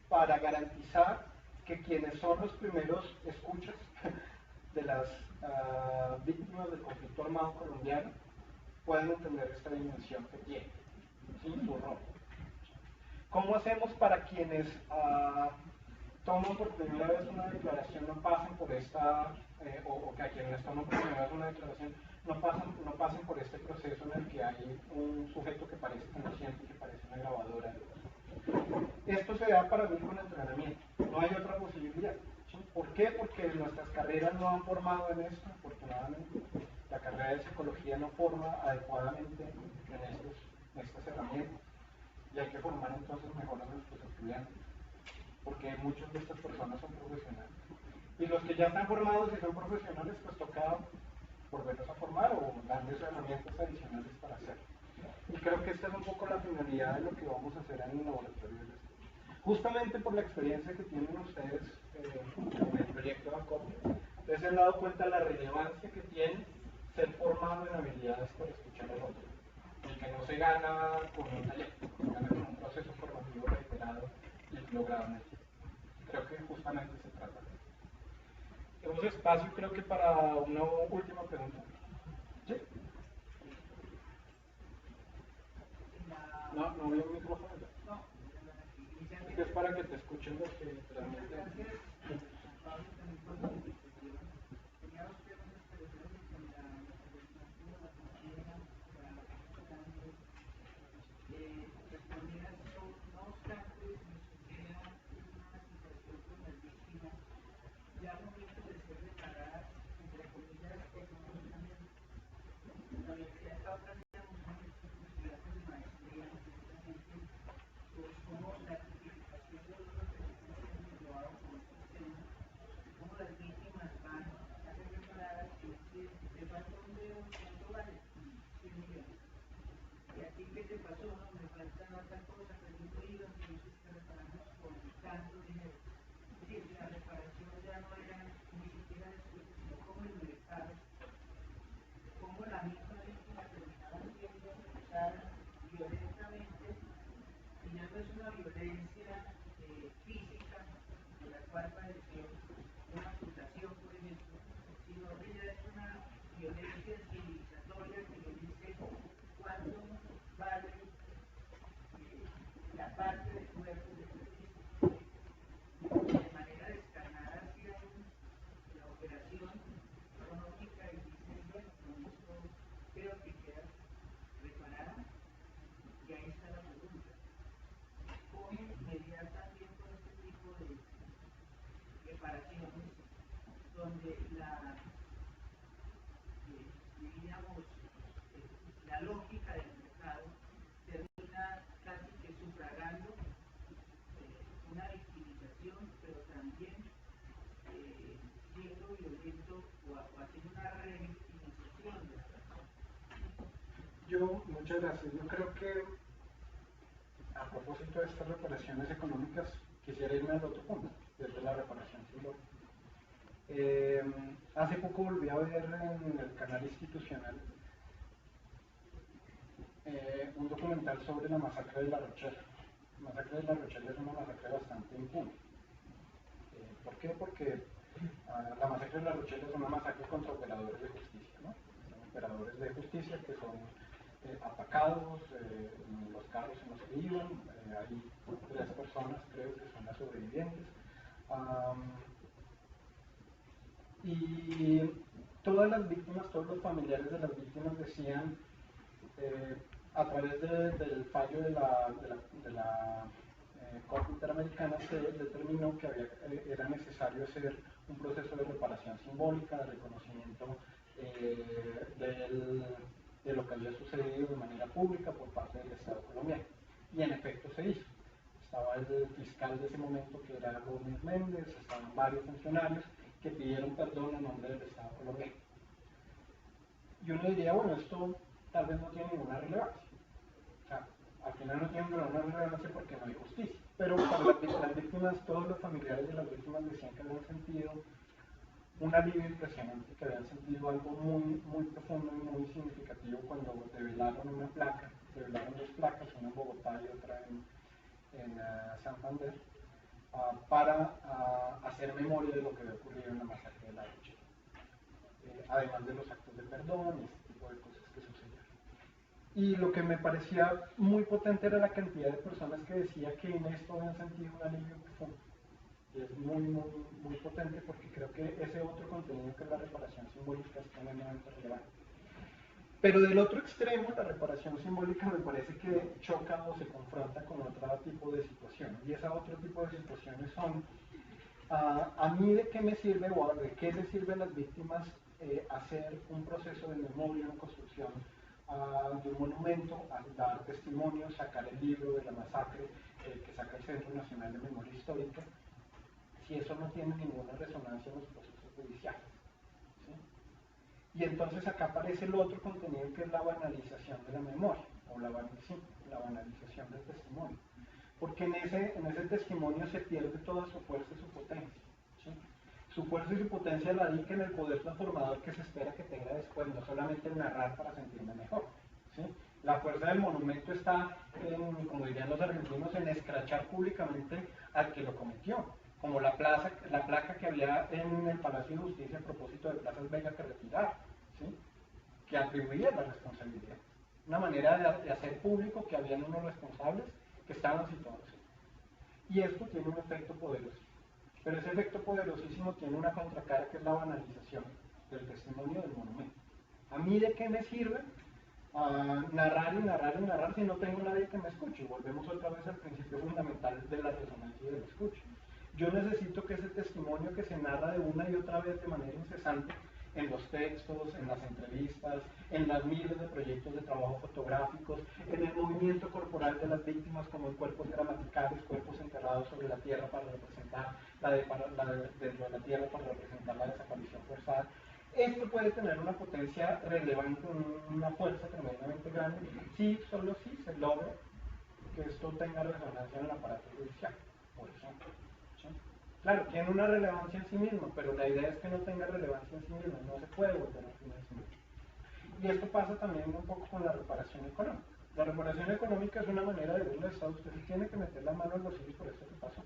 para garantizar que quienes son los primeros escuchas de las víctimas del conflicto armado colombiano puedan entender esta dimensión que tiene, ¿sí? Su rol? ¿Cómo hacemos para quienes toman por primera vez una declaración no pasen por esta, o que a quienes toman por primera vez una declaración no pasen por este proceso en el que hay un sujeto que parece que no siente y que parece una grabadora? Esto se da para mí con entrenamiento, no hay otra posibilidad. ¿Sí? ¿Por qué? Porque nuestras carreras no han formado en esto, afortunadamente. La carrera de psicología no forma adecuadamente en estas herramientas. Y hay que formar entonces mejor a nuestros estudiantes, porque muchas de estas personas son profesionales. Y los que ya están formados y son profesionales, pues toca volverlos a formar o darles herramientas adicionales para hacerlo. Y creo que esta es un poco la finalidad de lo que vamos a hacer en el laboratorio de la escucha. Justamente por la experiencia que tienen ustedes en el proyecto de acopio, ustedes se han dado cuenta de la relevancia que tiene ser formado en habilidades para escuchar al otro. El que no se gana con un taller, se gana con un proceso formativo reiterado y logrado en el tiempo. Creo que justamente se trata de eso. Tenemos espacio, creo que para una última pregunta. ¿Sí? No veo un micrófono. No. Es para que te escuchen los que transmiten. no, me falta tal cosa, pero yo digo, entonces que reparamos con tanto dinero. Es decir, la reparación ya no era ni siquiera después, sino como el mercado, como la misma víctima terminaba siendo usada violentamente, y ya no es una violencia física de la cual padeció una amputación, por ejemplo, sino que ya es una violencia civilizatoria que le dice cuánto vale la parte del cuerpo de la víctima. De manera descarnada hacían la operación económica y dicen, bueno, con esto creo que queda reparada, y ahí está la pregunta. ¿Cómo mediar también con este tipo de reparaciones donde diríamos, la lógica del mercado termina casi que sufragando una victimización, pero también siendo violento o haciendo una revictimización de la persona? Muchas gracias. Yo creo que a propósito de estas reparaciones económicas, quisiera irme al otro punto, desde la reparación simbólica. Hace poco volví a ver en el canal institucional un documental sobre la masacre de La Rochelle. La masacre de La Rochelle es una masacre bastante impune. ¿Por qué? Porque la masacre de La Rochelle es una masacre contra operadores de justicia, ¿no? Son operadores de justicia que son atacados, los carros en los que iban, hay 3 personas, creo que son las sobrevivientes. Y todas las víctimas, todos los familiares de las víctimas decían, a través del fallo de la Corte Interamericana, se determinó que era necesario hacer un proceso de reparación simbólica, de reconocimiento de lo que había sucedido de manera pública por parte del Estado colombiano. Y en efecto se hizo. Estaba el fiscal de ese momento, que era Gómez Méndez, estaban varios funcionarios que pidieron perdón en nombre del Estado colombiano. Y uno diría, bueno, esto tal vez no tiene ninguna relevancia. O sea, al final no tiene ninguna relevancia porque no hay justicia. Pero para las víctimas, todos los familiares de las víctimas decían que habían sentido un alivio impresionante, que habían sentido algo muy, muy profundo y muy significativo cuando develaron una placa, develaron 2 placas, una en Bogotá y otra en Santander, para hacer memoria de lo que había ocurrido en la masacre de La Rochelle. Además de los actos de perdón y este tipo de cosas que sucedieron. Y lo que me parecía muy potente era la cantidad de personas que decía que en esto habían sentido un alivio profundo. Y es muy, muy, muy potente, porque creo que ese otro contenido, que es la reparación simbólica, es tremendamente relevante. Pero del otro extremo, la reparación simbólica me parece que choca o se confronta con otro tipo de situaciones. Y ese otro tipo de situaciones son, a mí de qué me sirve o de qué le sirve a las víctimas hacer un proceso de memoria, una construcción de un monumento, a dar testimonio, sacar el libro de la masacre que saca el Centro Nacional de Memoria Histórica, si eso no tiene ninguna resonancia en los procesos judiciales, ¿sí? Y entonces acá aparece el otro contenido, que es la banalización de la memoria, o la banalización del testimonio. Porque en ese testimonio se pierde toda su fuerza y su potencia, ¿sí? Su fuerza y su potencia radica en el poder transformador que se espera que tenga después, no solamente en narrar para sentirme mejor, ¿sí? La fuerza del monumento está, como dirían los argentinos, en escrachar públicamente al que lo cometió, como la placa que había en el Palacio de Justicia a propósito de Plazas Vega que retirar, ¿sí? Que atribuía la responsabilidad. Una manera de hacer público que habían unos responsables que estaban situados. Y esto tiene un efecto poderoso. Pero ese efecto poderosísimo tiene una contracara, que es la banalización del testimonio del monumento. ¿A mí de qué me sirve narrar y narrar y narrar si no tengo nadie que me escuche? Volvemos otra vez al principio fundamental de la resonancia y del escucho. Yo necesito que ese testimonio, que se narra de una y otra vez de manera incesante en los textos, en las entrevistas, en las miles de proyectos de trabajo fotográficos, en el movimiento corporal de las víctimas, como en cuerpos gramaticales, cuerpos enterrados sobre la tierra para representar dentro de la tierra para representar la desaparición forzada. Esto puede tener una potencia relevante, una fuerza tremendamente grande, si solo si se logra que esto tenga resonancia en el aparato judicial, por ejemplo. ¿Sí? Claro, tiene una relevancia en sí mismo, pero la idea es que no tenga relevancia en sí mismo, no se puede volver un fin en sí mismo. Y esto pasa también un poco con la reparación económica. La reparación económica es una manera de verlo de Estado, usted sí tiene que meter la mano al bolsillo por esto que pasó.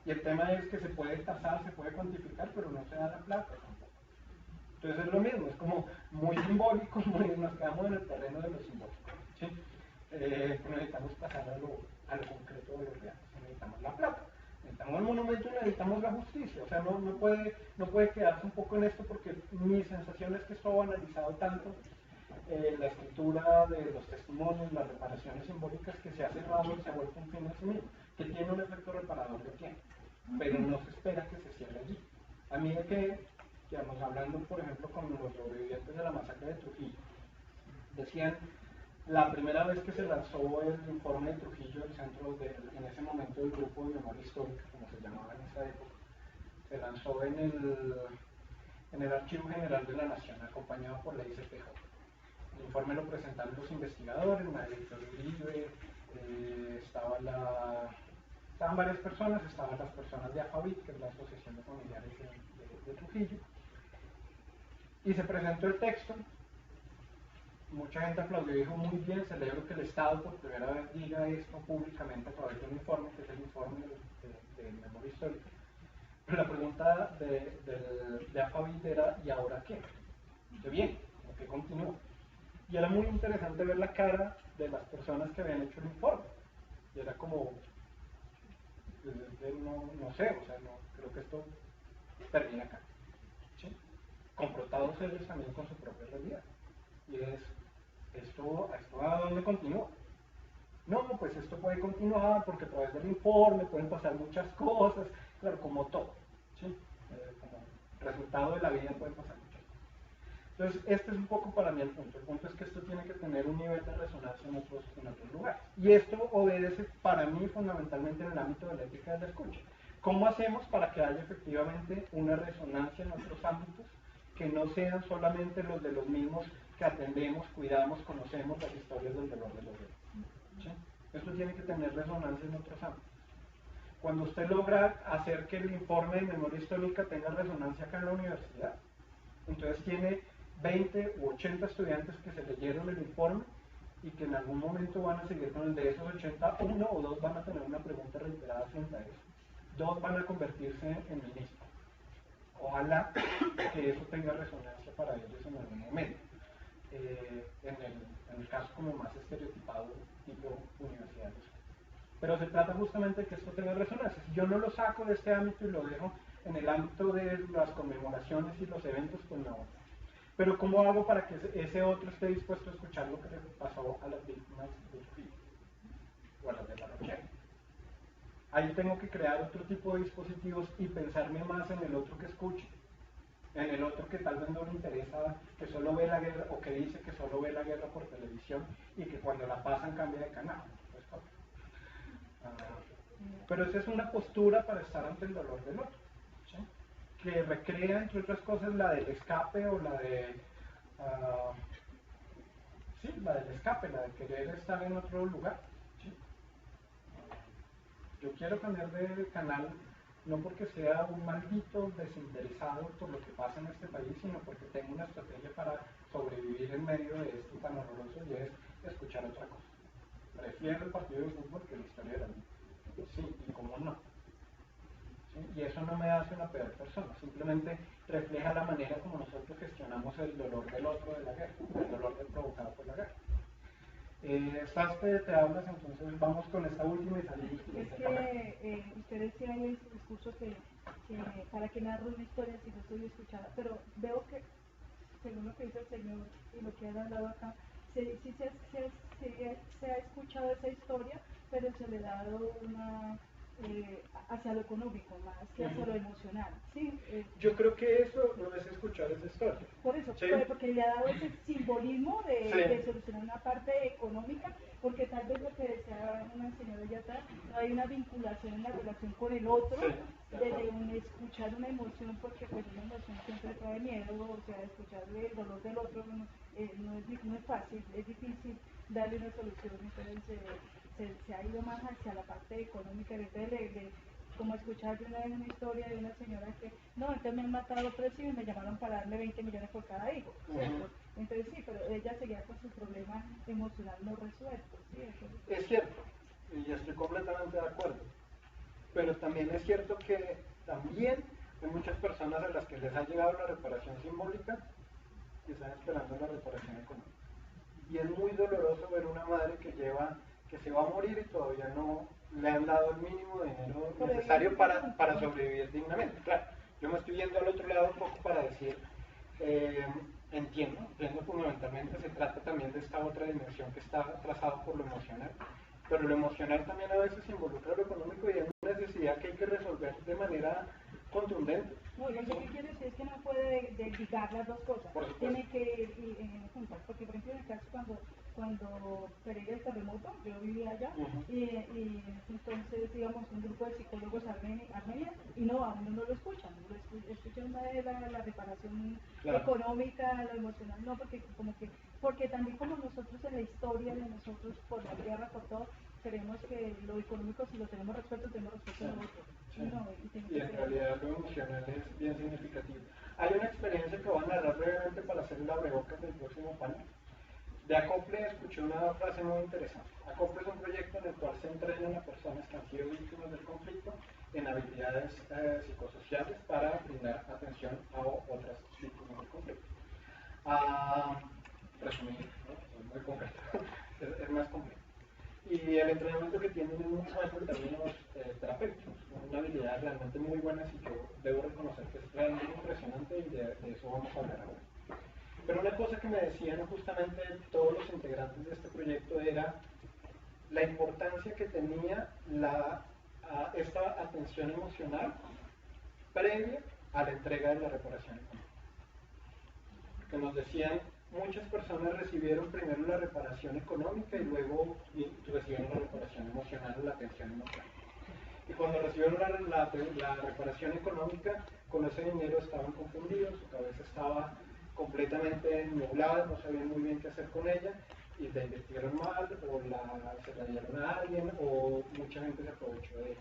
Y el tema es que se puede tasar, se puede cuantificar, pero no se da la plata tampoco. Entonces es lo mismo, es como muy simbólico, nos quedamos en el terreno de lo simbólico. ¿Sí? Necesitamos pasar a lo concreto de lo real, necesitamos la plata. Necesitamos el monumento y necesitamos la justicia. O sea, no puede quedarse un poco en esto porque mi sensación es que esto ha analizado tanto la escritura de los testimonios, las reparaciones simbólicas, que se ha cerrado y se ha vuelto un fin en sí mismo, que tiene un efecto reparador, lo tiene, pero no se espera que se cierre allí. A mí de que, digamos, hablando por ejemplo con los sobrevivientes de la masacre de Trujillo, decían, la primera vez que se lanzó el informe de Trujillo, el centro en ese momento del grupo de memoria histórica, como se llamaba en esa época, se lanzó en el Archivo General de la Nación, acompañado por la ICPJ. El informe lo presentaron los investigadores, María Victoria Uribe, estaban varias personas, estaban las personas de AFAVIT, que es la Asociación de Familiares de Trujillo, y se presentó el texto. Mucha gente aplaudió y dijo, muy bien, celebro que el Estado por primera vez diga esto públicamente a través de un informe, que es el informe de memoria histórica. Pero la pregunta de AFAVIT era, ¿y ahora qué? ¿Qué bien? ¿O qué continúa? Y era muy interesante ver la cara de las personas que habían hecho el informe. Y era como, no sé, o sea, no, creo que esto termina acá. ¿Sí? Confrontados ellos también con su propia realidad. Y es, ¿esto a dónde continúa? No, pues esto puede continuar porque a través del informe pueden pasar muchas cosas, claro, como todo. ¿Sí? Como resultado de la vida pueden pasar muchas cosas. Entonces, este es un poco para mí el punto. El punto es que esto tiene que tener un nivel de resonancia en otros lugares. Y esto obedece para mí fundamentalmente en el ámbito de la ética de la escucha. ¿Cómo hacemos para que haya efectivamente una resonancia en otros ámbitos que no sean solamente los de los mismos que atendemos, cuidamos, conocemos las historias del dolor de los demás? ¿Sí? Esto tiene que tener resonancia en otros ámbitos. Cuando usted logra hacer que el informe de memoria histórica tenga resonancia acá en la universidad, entonces tiene 20 u 80 estudiantes que se leyeron el informe y que en algún momento van a seguir con el de esos 80, uno o dos van a tener una pregunta reiterada frente a eso. Dos van a convertirse en ministros. Ojalá que eso tenga resonancia para ellos en algún momento. En el caso como más estereotipado, tipo universidades. Pero se trata justamente de que esto tenga resonancia. Si yo no lo saco de este ámbito y lo dejo en el ámbito de las conmemoraciones y los eventos, pues no. Pero ¿cómo hago para que ese otro esté dispuesto a escuchar lo que le pasó a las víctimas de Trujillo o a las de la Rochelle? Ahí tengo que crear otro tipo de dispositivos y pensarme más en el otro que escuche, en el otro que tal vez no le interesa, que solo ve la guerra o que dice que solo ve la guerra por televisión y que cuando la pasan cambia de canal. Pero esa es una postura para estar ante el dolor del otro, ¿sí? Que recrea, entre otras cosas, la del escape o la de... sí, la del escape, la de querer estar en otro lugar. ¿Sí? Yo quiero cambiar de canal no porque sea un maldito desinteresado por lo que pasa en este país, sino porque tengo una estrategia para sobrevivir en medio de esto tan horroroso y es escuchar otra cosa. Prefiero el partido de fútbol que la historia de la vida. Sí, y cómo no. ¿Sí? Y eso no me hace una peor persona, simplemente refleja la manera como nosotros gestionamos el dolor del otro de la guerra, el dolor provocado por la guerra. Estás que te hablas, entonces vamos con esta última y salimos. Es que usted decía ahí en su discurso que para que narre una historia si no estoy escuchada, pero veo que, según lo que dice el señor y lo que han hablado acá, sí se ha escuchado esa historia, pero se le ha dado una hacia lo económico más que hacia lo emocional. ¿Sí? Yo creo que eso no es escuchar esa historia. Por eso, ¿Sí? porque le ha dado ese simbolismo de solucionar una parte económica, porque tal vez lo que decía una señora allá atrás, no hay una vinculación en la relación con el otro, desde escuchar una emoción, porque pues una emoción siempre trae miedo, o sea, escuchar el dolor del otro no es fácil, es difícil darle una solución, entonces se ha ido más hacia la parte económica, como escuchar de una vez una historia de una señora que, no, entonces me han matado 3 hijos y me llamaron para darme 20 millones por cada hijo, ¿cierto? Entonces sí, pero ella seguía con su problema emocional no resuelto, ¿sí? Es cierto, y estoy completamente de acuerdo, pero también es cierto que también hay muchas personas a las que les ha llegado la reparación simbólica y están esperando la reparación económica. Y es muy doloroso ver una madre que se va a morir y todavía no le han dado el mínimo de dinero necesario para sobrevivir dignamente. Claro, yo me estoy yendo al otro lado un poco para decir, entiendo fundamentalmente, se trata también de esta otra dimensión que está trazada por lo emocional, pero lo emocional también a veces involucra lo económico y es una necesidad que hay que resolver de manera contundente. No, lo que quiero decir es que no puede ligar las dos cosas, tiene que ir juntas, porque por ejemplo en el caso cuando Pereira el terremoto, yo vivía allá, y entonces íbamos un grupo de psicólogos armenios y no, a uno no lo escuchan, escuchan una de la reparación económica, lo emocional, no, porque también como nosotros en la historia de nosotros, por la guerra, por todo, creemos que lo económico si lo tenemos respeto en lo otro. Sí. Y en realidad lo emocional es bien significativo. Hay una experiencia que voy a narrar brevemente para hacer el abrebocas del próximo panel. De Acople escuché una frase muy interesante. Acople es un proyecto en el cual se entrenan a personas que han sido víctimas del conflicto en habilidades psicosociales para brindar atención a otras víctimas del conflicto. Resumir, ¿no? Es muy concreto, es más complejo. Y el entrenamiento que tienen es muy bueno en términos terapéuticos, una habilidad realmente muy buena, y que debo reconocer que es realmente impresionante y de eso vamos a hablar ahora. Pero una cosa que me decían justamente todos los integrantes de este proyecto era la importancia que tenía esta atención emocional previa a la entrega de la reparación económica. Que nos decían, muchas personas recibieron primero la reparación económica y luego recibieron la reparación emocional o la atención emocional. Y cuando recibieron la reparación económica, con ese dinero estaban confundidos, su cabeza estaba completamente nublada, no sabían muy bien qué hacer con ella, y la invirtieron mal, o se la dieron a alguien, o mucha gente se aprovechó de ella.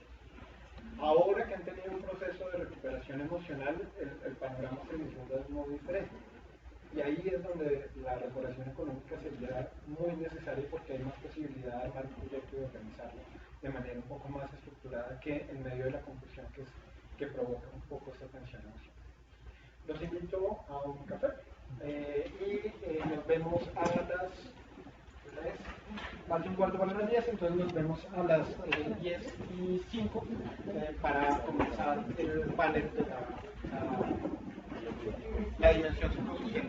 Ahora que han tenido un proceso de recuperación emocional, el panorama se vislumbra de un modo diferente. Y ahí es donde la recuperación económica sería muy necesaria porque hay más posibilidad de armar un proyecto y organizarlo de manera un poco más estructurada que en medio de la confusión que provoca un poco esa tensión emocional. Los invito a un café y nos vemos a las 3, más de un cuarto para las 10, entonces nos vemos a las 10:05 para comenzar el panel de la dimensión psicosocial.